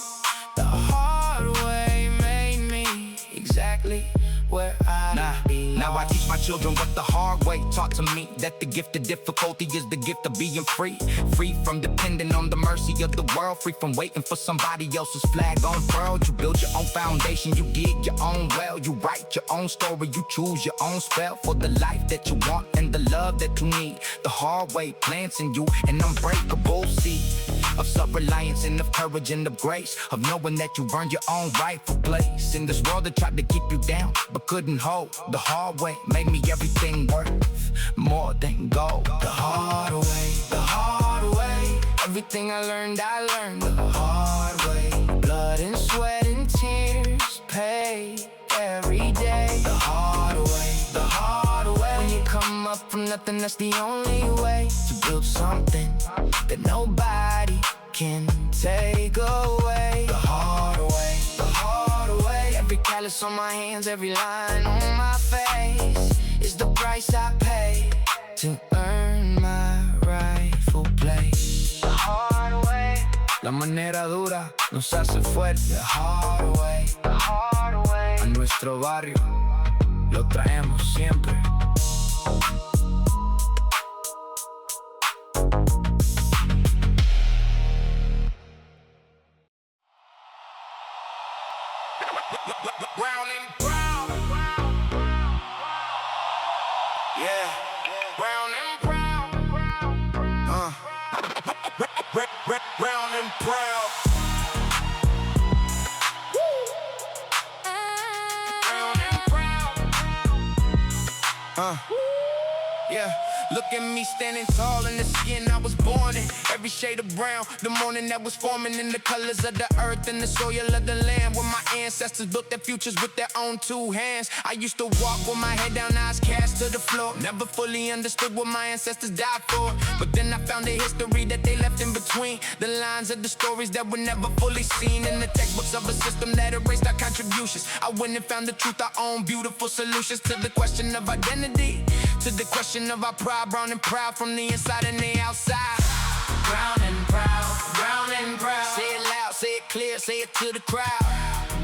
The hard way made me exactly where I belong. Now I teach my children what the hard way taught to me, that the gift of difficulty is the gift of being free. Free from depending on the mercy of the world, free from waiting for somebody else's flag unfurled. You build your own foundation, you dig your own well, you write your own story, you choose your own spell for the life that you want and the love that you need. The hard way plants in you an unbreakable seed of self-reliance and of courage and of grace, of knowing that you earned your own rightful place in this world that tried to keep you down but couldn't hold. The hard way made me everything worth more than gold. The hard way, the hard way. Everything I learned the hard way. Blood and sweat and tears paid every day. The hard way, the hard way. When you come up from nothing, that's the only way to build something that nobody can take away. The hard way, the hard way. Every callus on my hands, every line on my face is the price I pay to earn my rightful place. The hard way. La manera dura nos hace fuerte. The hard way, the hard way. A nuestro barrio lo traemos siempre. Brown and brown. Yeah. Brown and brown. Brown and brown. Brown and brown. Yeah. Look at me standing tall in the skin I was born in. Every shade of brown, the morning that was forming in the colors of the earth and the soil of the land, where my ancestors built their futures with their own two hands. I used to walk with my head down, eyes cast to the floor. Never fully understood what my ancestors died for, but then I found the history that they left in between the lines of the stories that were never fully seen in the textbooks of a system that erased our contributions. I went and found the truth, our own beautiful solutions to the question of identity, to the question of our pride. Brown and proud from the inside and the outside. Brown and proud, brown and proud. Say it loud, say it clear, say it to the crowd.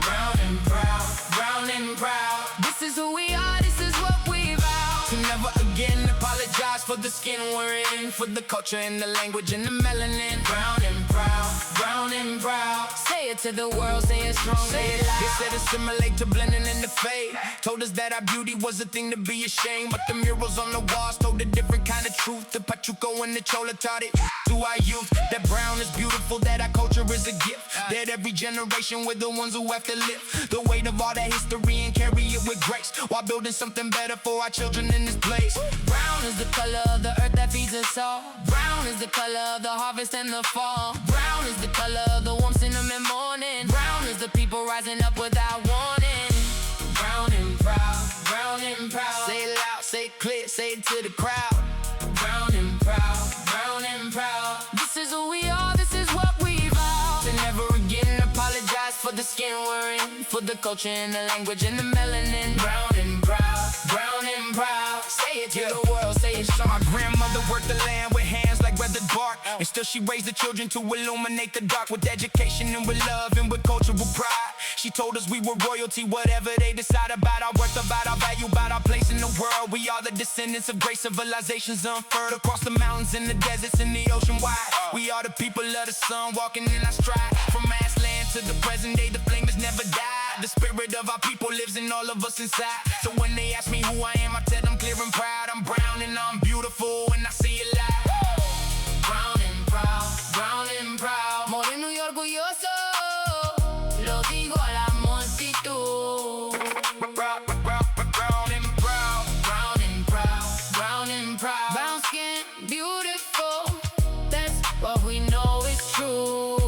Brown and proud, brown and proud. This is who we are, this is what we vow. To never again apologize for the skin we're in, for the culture and the language and the melanin. Brown and proud, brown and proud. Say it to the world, say it strong, say it loud. They said assimilate to blending in the fade. Told us that our beauty was a thing to be ashamed, but the murals on the walls told a different kind of truth. The Pachuco and the Chola taught it to our youth, that brown is beautiful, that our culture is a gift, that every generation we're the ones who have to live the weight of all that history and carry it with grace, while building something better for our children in this place. Brown is the color of the earth that feeds us all. Brown is the color of the harvest and the fall. Brown is the color of the warmth in the mid-morning. Brown is the people rising up without warning. Brown and proud, brown and proud. Say it loud, say it clear, say it to the crowd. Brown and proud, brown and proud. This is who we are, this is what we vow. To never again apologize for the skin we're in, for the culture and the language and the melanin. Brown and proud, brown and proud. Say it to the world, say it strong. My grandmother worked the land with hands like weathered bark. And still she raised the children to illuminate the dark. With education and with love and with cultural pride. She told us we were royalty, whatever they decide about our worth, about our value, about our place in the world. We are the descendants of great civilizations unfurled across the mountains and the deserts and the ocean wide. We are the people of the sun walking in our stride. From mass land to the present day, the flame has never died. The spirit of our people lives in all of us inside. So when they ask me who I am, I tell them clear and proud. I'm brown and I'm beautiful and I see it live. Brown and proud, brown and proud. Moreno y orgulloso, lo digo a la multitud. Brown and proud, Brown and proud, brown and proud. Brown skin, beautiful. That's what we know is true.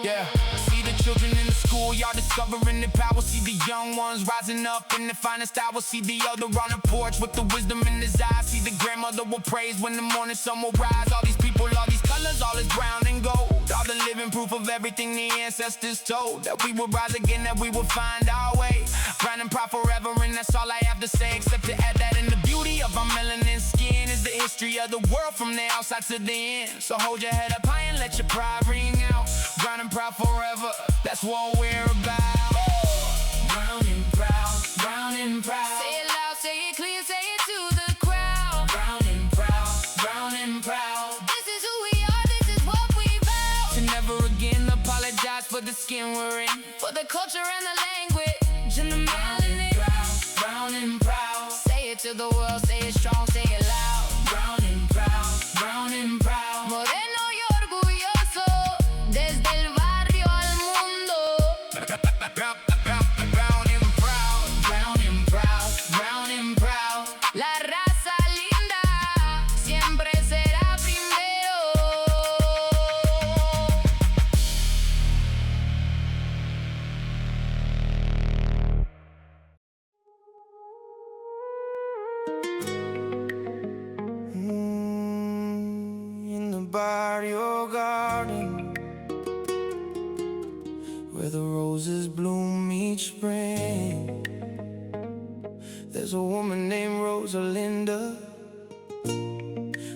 yeah. See the children in the schoolyard discovering their power. See the young ones rising up in the finest hour. See the elder on the porch with the wisdom in his eyes. See the grandmother will praise when the morning sun will rise. All these people, all these colors, all is brown and gold. All the living proof of everything the ancestors told. That we will rise again, that we will find our way. Brown and proud forever, and that's all I have to say. Except to add that in the beauty of our melanin skin is the history of the world from the outside to the end. So hold your head up high and let your pride ring out. Brown and proud forever, that's what we're about. Brown and proud, brown and proud. Say it loud, say it clear, say it to the crowd. Brown and proud, brown and proud. This is who we are, this is what we vow. To never again apologize for the skin we're in. For the culture and the language and the melanin. Brown and proud. Say it to the world, say it strong, say it loud. Brown and proud, brown and proud. Moreno y orgulloso, desde el barrio al mundo. Brown and proud, brown and proud, brown and proud. La raza linda siempre será primero. In the Barrio garden, where the roses bloom each spring, there's a woman named Rosalinda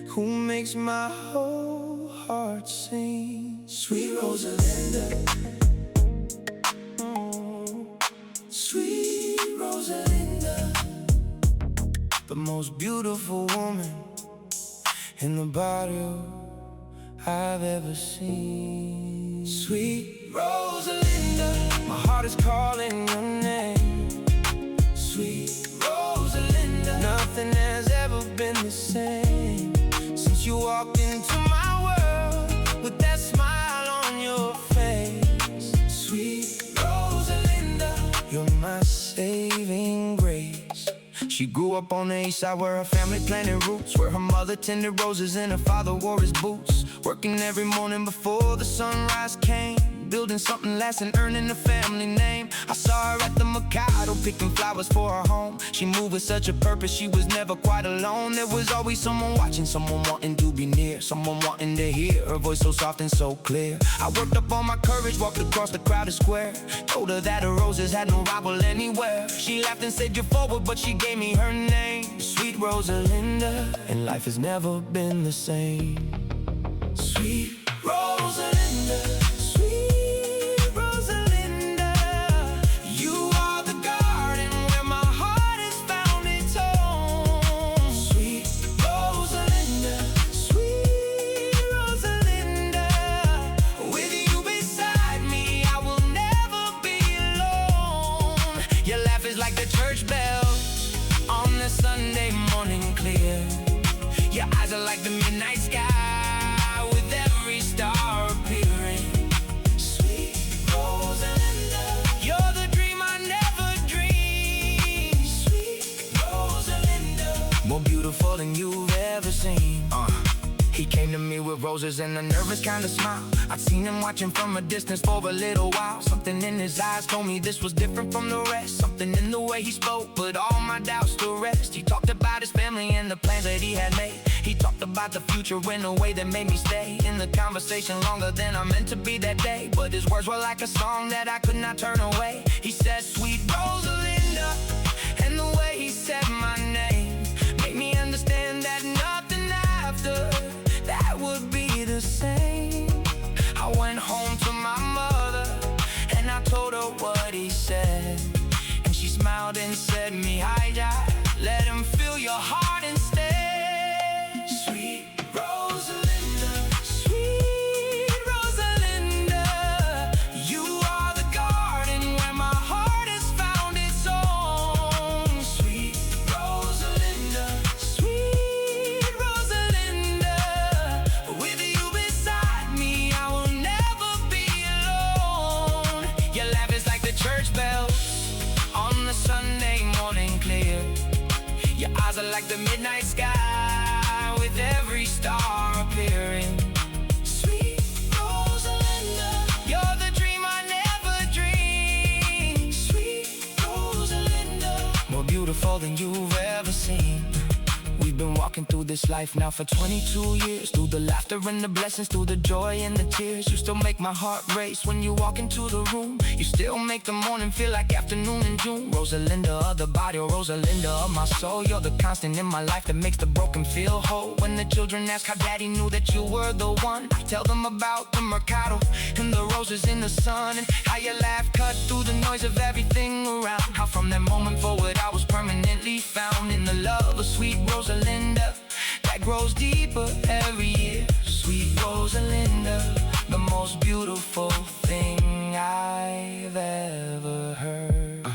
who makes my whole heart sing. Sweet Rosalinda, sweet Rosalinda, the most beautiful woman in the barrio I've ever seen. Sweet Rosalinda, my heart is calling your name. Sweet Rosalinda, nothing has ever been the same since you walked into my world with that smile on your face. Sweet Rosalinda, you're my saving grace. She grew up on the east side where her family planted roots, where her mother tended roses and her father wore his boots, working every morning before the sunrise came, building something lasting, earning a family name. I saw her at the Mercado picking flowers for her home. She moved with such a purpose, she was never quite alone. There was always someone watching, someone wanting to be near, someone wanting to hear her voice so soft and so clear. I worked up all my courage, walked across the crowded square, told her that her roses had no rival anywhere. She laughed and said you're forward, but she gave me her name, Sweet Rosalinda, and life has never been the same. Sweet Rosalinda, sweet Rosalinda, you are the garden where my heart has found its home. Sweet Rosalinda, sweet Rosalinda, with you beside me I will never be alone. Your laugh is like the church bells on the Sunday morning clear. Your eyes are like the midnight sky with every star appearing. Sweet Rosalinda, you're the dream I never dreamed. Sweet Rosalinda, more beautiful than you've ever seen. He came to me with roses and a nervous kind of smile. I'd seen him watching from a distance for a little while. Something in his eyes told me this was different from the rest. Something in the way he spoke put all my doubts to rest. He talked about his family and the plans that he had made. He talked about the future in a way that made me stay in the conversation longer than I meant to be that day. But his words were like a song that I could not turn away. He said, Sweet Rosalinda, and the way he said my name made me understand that nothing after that would like the midnight sky, with every star appearing. Sweet Rosalinda, you're the dream I never dreamed. Sweet Rosalinda, more beautiful than you've ever seen. We've been walking through this life now for 22 years. Through the laughter and the blessings, through the joy and the tears. You still make my heart race when you walk into the room. You still make the morning feel like afternoon in June. Rosalinda of the barrio, Rosalinda of my soul. You're the constant in my life that makes the broken feel whole. When the children ask how daddy knew that you were the one, I tell them about the mercado and the roses in the sun, and how your laugh cut through the noise of everything around. How from that moment forward I was permanently found in the love of sweet Rosalinda that grows deeper every year. Sweet Rosalinda, the most beautiful thing I've ever heard.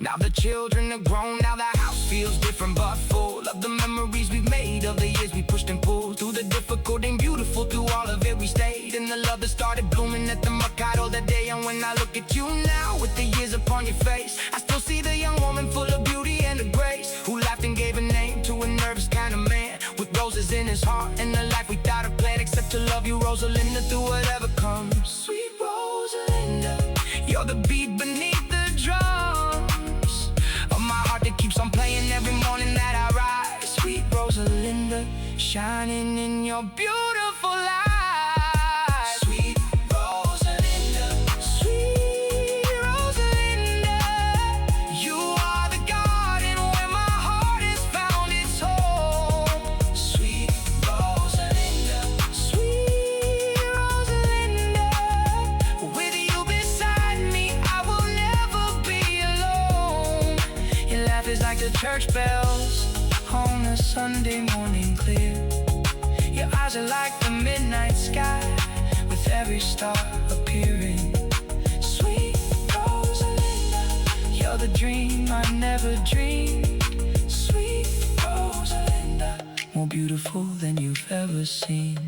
Now the children are grown, now the house feels different but full of the memories we've made of the years we pushed and pulled. Through the difficult and beautiful, through all of it we stayed. And the love that started blooming at the mercado that day. And when I look at you now, with the years upon your face, I still see the young woman full of beauty and of grace, who laughed and gave a name to a nervous kind of man, with roses in his heart and a life without a plan, except to love you, Rosalinda, through whatever comes. Sweet Rosalinda, you're the beat beneath the drums of my heart that keeps on playing every morning that I rise. Sweet Rosalinda, shining in your beautiful light. Sweet Rosalinda, sweet Rosalinda, you are the garden where my heart has found its home. Sweet Rosalinda, sweet Rosalinda, with you beside me I will never be alone. Your laugh is like the church bells on a Sunday morning clear. Your eyes are like the midnight sky, with every star appearing. Sweet Rosalinda, you're the dream I never dreamed. Sweet Rosalinda, more beautiful than you've ever seen.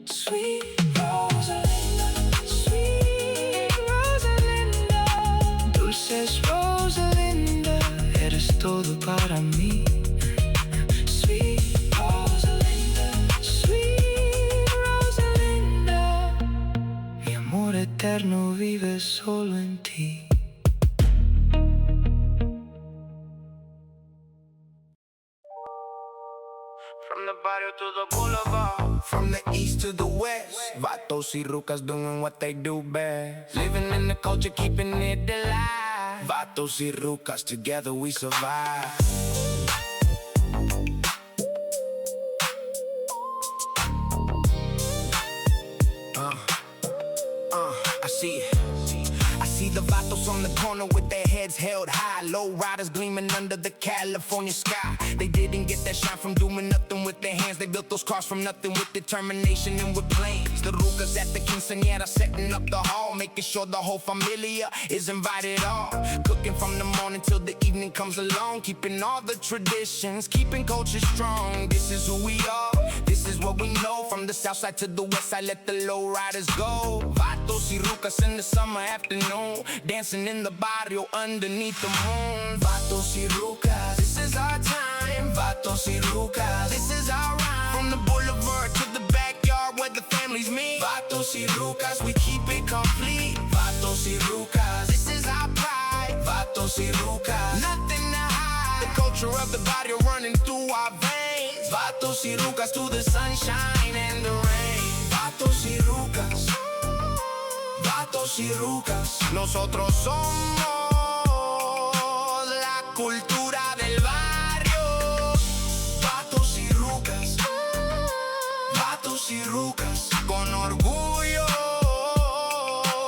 Sweet Rosalinda, sweet Rosalinda, dulces Rosalinda, eres todo para mí. Sweet Rosalinda, sweet Rosalinda, mi amor eterno vive solo en ti. From the barrio to the boulevard, From the east to the west, Vatos y Rucas doing what they do best. Living in the culture, keeping it alive. Vatos y Rucas, together we survive. I see it. I see the Vatos on the corner with their heads held high. Lowriders gleaming under the California sky. They didn't get that shine from doing nothing with their hands. They built those cars from nothing with determination and with plans. The Rucas at the quinceañera setting up the hall, making sure the whole familia is invited all. Cooking from the morning till the evening comes along, keeping all the traditions, keeping culture strong. This is who we are, this is what we know. From the south side to the west side, let the lowriders go. Vatos y Rucas in the summer afternoon, dancing in the barrio underneath the moon. Vatos y Rucas, this is our time. Vatos y Rucas, this is our rhyme. From the boulevard to the backyard where the families meet. Vatos y Rucas, we keep it complete. Vatos y Rucas, this is our pride. Vatos y Rucas, nothing to hide. The culture of the barrio running through our veins. Vatos y Rucas to the sunshine and the rain. Vatos y Rucas, Vatos y Rucas, nosotros somos la cultura del barrio. Vatos y Rucas, Vatos y Rucas, con orgullo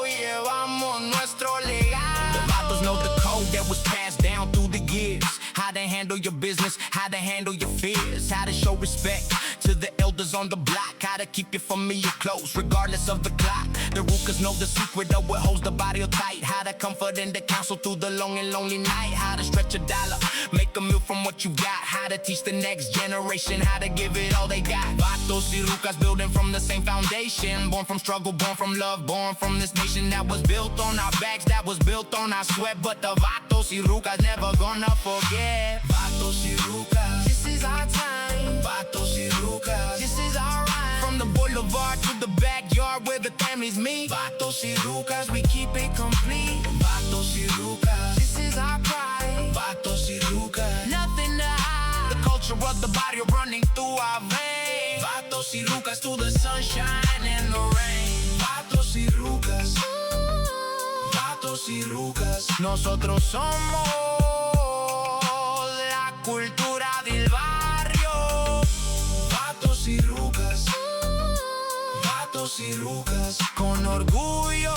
llevamos nuestro legado. The Vatos know the code that was passed down through the years. How to handle your business, how to handle your fears, how to show respect to the elders on the block, how to keep your familia close regardless of the clock. The Rucas know the secret of what holds the barrio tight, how to comfort and to counsel through the long and lonely night, how to stretch a dollar, make a meal from what you got, how to teach the next generation how to give it all they got. Vatos y Rucas building from the same foundation, born from struggle, born from love, born from this nation that was built on our backs, that was built on our sweat. But the Vatos y Rucas never gonna forget. Vatos y Rucas, this is is our time. Vatos y Rucas. This is our ride. From the boulevard to the backyard where the families meet. Vatos y Rucas, we keep it complete. Vatos y Rucas. This is our pride. Vatos y Rucas. Nothing to hide. The culture of the barrio running through our veins. Vatos y Rucas through the sunshine and the rain. Vatos y Rucas. Vatos y Rucas. Nosotros somos la cultura del barrio. Vatos y Rucas. Vatos y Rucas. Con orgullo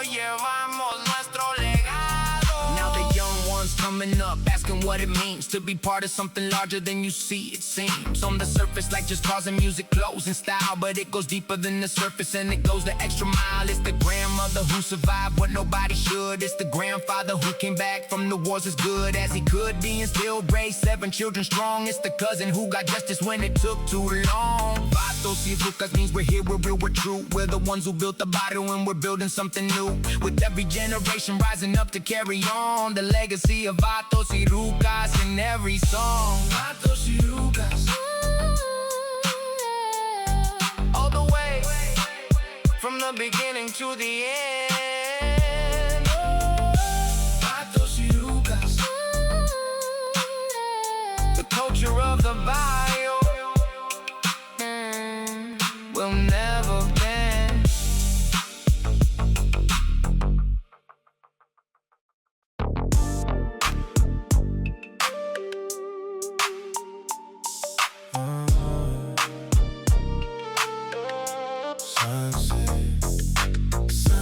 llevamos nuestro legado. Now the young ones coming up asking what it means to be part of something larger than you see, it seems. On the surface like just cars and music, clothes and style, but it goes deeper than the surface and it goes the extra mile. It's the grandmother who survived what nobody should. It's the grandfather who came back from the wars as good as he could be and still raised 7 children strong. It's the cousin who got justice when it took too long. Vatos y Rucas means we're here, we're real, we're true. We're the ones who built the barrio and we're building something new. With every generation rising up to carry on the legacy of Vatos y Rucas in every song. Vatos y Rucas. All the way from the beginning to the end. Vatos y Rucas. The culture of the barrio will never bend.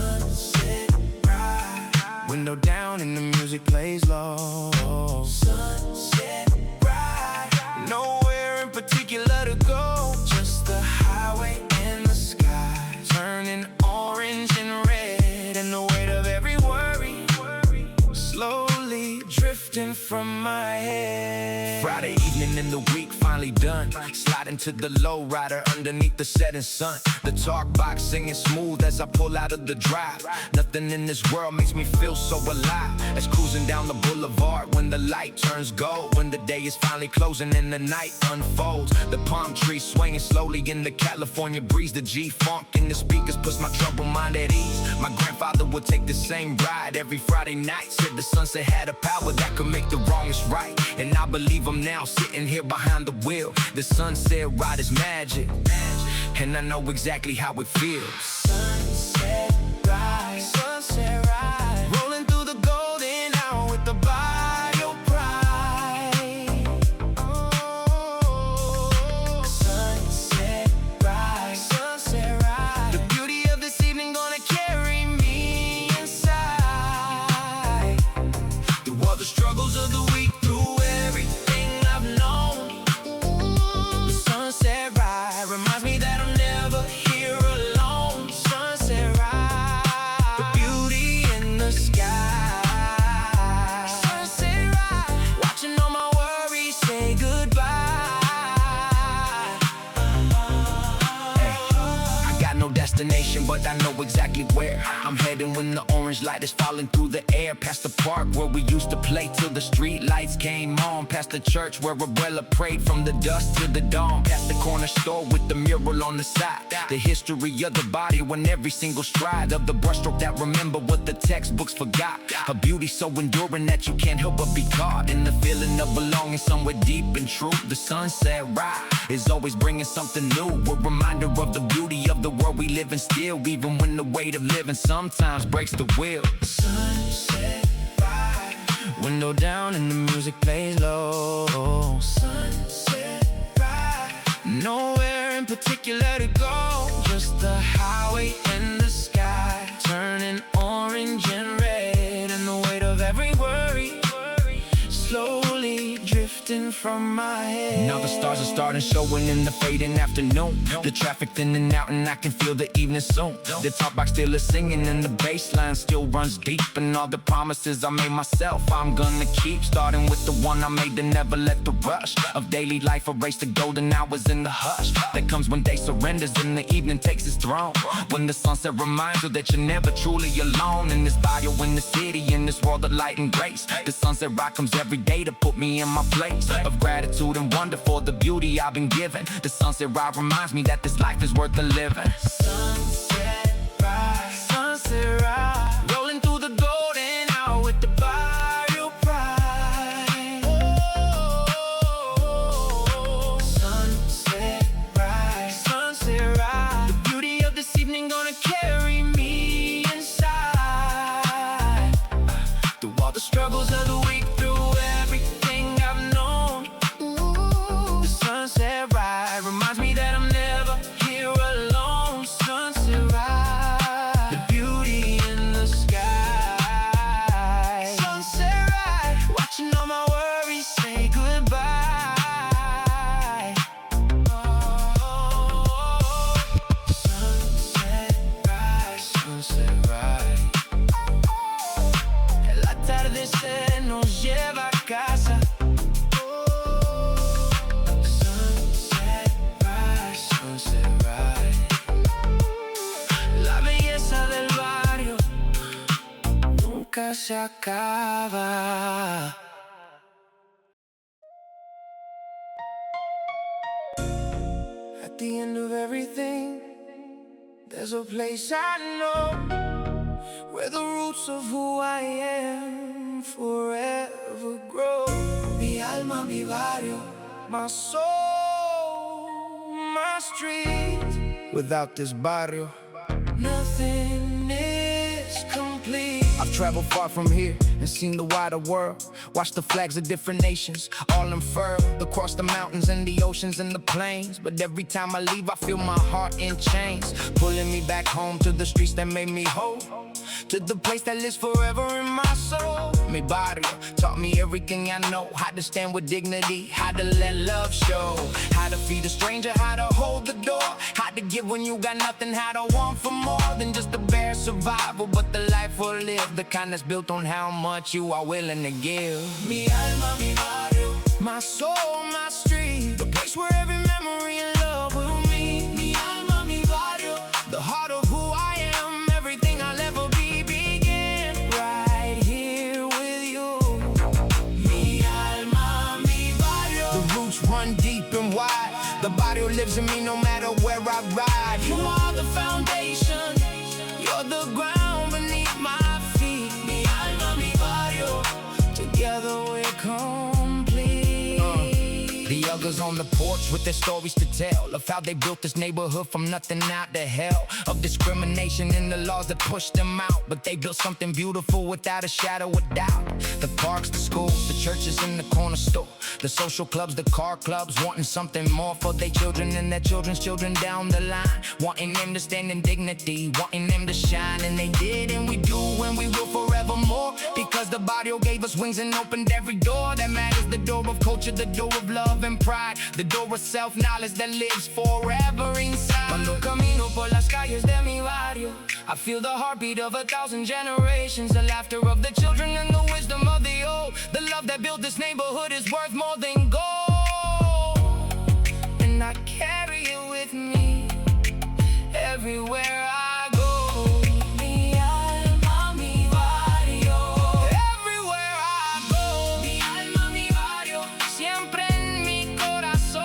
Sunset ride. Window down and the music plays low. Sunset ride. Nowhere in particular to go, Just the highway and the sky. turning orange and red, and the weight of every worry slowly drifting from my head. Friday evening in the week finally done. Sliding to the lowrider underneath the setting sun. The talk box singing smooth as I pull out of the drive. Nothing in this world makes me feel so alive as cruising down the boulevard when the light turns gold. When the day is finally closing and the night unfolds. The palm trees swinging slowly in the California breeze. The G-funk in the speakers puts my troubled mind at ease. My grandfather would take the same ride every Friday night. Said the sunset had a power that could make the wrongest right. And I believe I'm now sitting here behind the wheel. The sunset ride is magic, and I know exactly how it feels. Sunset ride, sunset ride, rolling through the golden hour with the barrio pride. Oh, Sunset ride. sunset ride, the beauty of this evening gonna carry me inside. Through all the struggles of the week, through everything I've known. The sunset ride reminds me that I'm never here alone. Sunset ride, the beauty in the sky. Sunset ride, watching all my worries say goodbye. I got no destination, but I know exactly where I'm heading when the orange light is falling through the air. Past the park where we used to play till the street lights came on. Past the church where Abuela prayed from the dusk to the dawn. Past the corner store with the mural on the side. The history of the body when every single stride of the brushstroke that remember what the textbooks forgot. A beauty so enduring that you can't help but be caught in the feeling of belonging somewhere deep and true. The sunset ride is always bringing something new. A reminder of the beauty of the world we live in still. Even when the weight of living sometimes breaks the will. Sunset ride, window down and the music plays low. Sunset ride, nowhere in particular to go, just the highway and the sky, turning orange and red, and the weight of every worry slowly drifting from my head. Now the stars are starting showing in the fading afternoon. The traffic thinning out and I can feel the evening soon. The talk box still is singing and the bass line still runs deep. And all the promises I made myself I'm gonna keep. Starting with the one I made to never let the rush of daily life erase the golden hours in the hush that comes when day surrenders and the evening takes its throne. When the sunset reminds you that you're never truly alone. In this barrio, in the city, in this world of light and grace. The sunset ride comes every day to put me in my place. of gratitude and wonder for the beauty I've been given. The sunset ride reminds me that this life is worth the living. Sunset ride, rolling through the golden hour with the Barrio pride. Oh, sunset ride, the beauty of this evening gonna carry me inside. Through all the struggles of the week, through everything I've known. The sunset ride reminds me that I'm never here alone. Sunset ride, the beauty in the sky. Sunset ride, watching all my worries say goodbye. Oh, sunset ride. El atardecer nos lleva a casa. Sunset ride. La belleza del barrio nunca se acaba. At the end of everything, there's a place I know where the roots of who I am forever grow. Mi alma, mi barrio, my soul, my street. Without this barrio, nothing is complete. I've traveled far from here and seen the wider world. Watched the flags of different nations, all unfurled across the mountains and the oceans and the plains. But every time I leave, I feel my heart in chains, pulling me back home to the streets that made me whole, to the place that lives forever in my soul. Mi barrio taught me everything I know, how to stand with dignity, how to let love show, how to feed a stranger, how to hold the door, how to give when you got nothing, how to want for more than just a bare survival, but the life we'll live, the kind that's built on how much you are willing to give. Mi alma, mi barrio, my soul, my street, the place where every memory and love will meet. Mi alma, mi barrio, the heart of who I am, everything I'll ever be began right here with you. Mi alma, mi barrio, The roots run deep and wide, the barrio lives in me no matter where I ride. you are the foundation, you're the ground beneath my feet. Mi alma, mi barrio, together we're complete. The elders on the porch with their stories to tell of how they built this neighborhood from nothing out to hell, of discrimination and the laws that pushed them out, but they built something beautiful without a shadow of doubt. The parks, the schools, the churches and the corner store, the social clubs, the car clubs, wanting something more for their children and their children's children down the line, wanting them to stand in dignity, wanting them to shine, and they did, and we do, and we will forevermore, because the barrio gave us wings and opened every door that matters. The door of culture, the door of love and pride, the door of self-knowledge that lives forever inside. Cuando camino por las calles de mi barrio, I feel the heartbeat of 1,000 generations, the laughter of the children and the wisdom of the old. The love that built this neighborhood is worth more than gold, and I carry it with me everywhere I go. Mi alma, mi barrio, everywhere I go. Mi alma, mi barrio, siempre en mi corazón.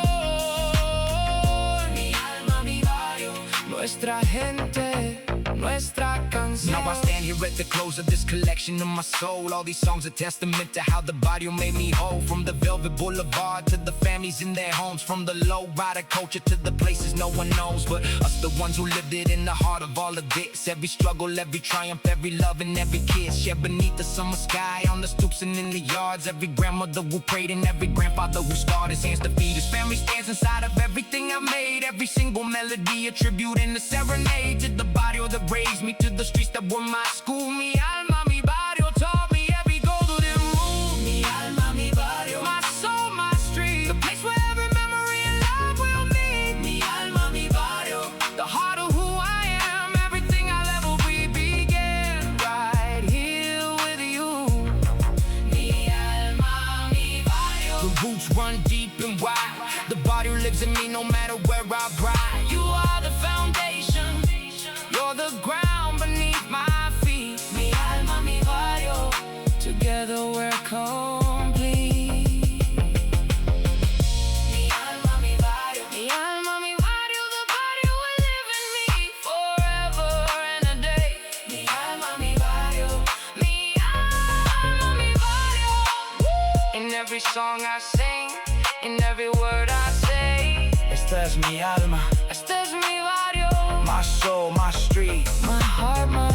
Mi alma, mi barrio, nuestra gente, nuestra canción. Now I stand here at the close of this collection of my soul. All these songs are testament to how the barrio made me whole. From the Velvet Boulevard to the families in their homes, from the Lowrider culture to the places no one knows but us, the ones who lived it in the heart of all of this. Every struggle, every triumph, every love and every kiss shared beneath the summer sky, on the stoops and in the yards. Every grandmother who prayed and every grandfather who scarred his hands to feed his family stands inside of everything I made. Every single melody a tribute and a serenade to the barrio that raised me, to the streets that were my school. Mi alma, mi barrio taught me every golden rule. Mi alma, mi barrio, My soul, my street, the place where every memory and love will meet. Mi alma, mi barrio, the heart of who I am, everything I'll ever be began right here with you. Mi alma, mi barrio, The roots run deep and wide, the barrio lives in me no matter where I ride. you are the foundation, you're the ground beneath my feet. Mi alma, mi barrio, together we're complete. every song I sing, in every word I say. Esta es mi alma, Este es mi barrio, my soul, my street. my heart, my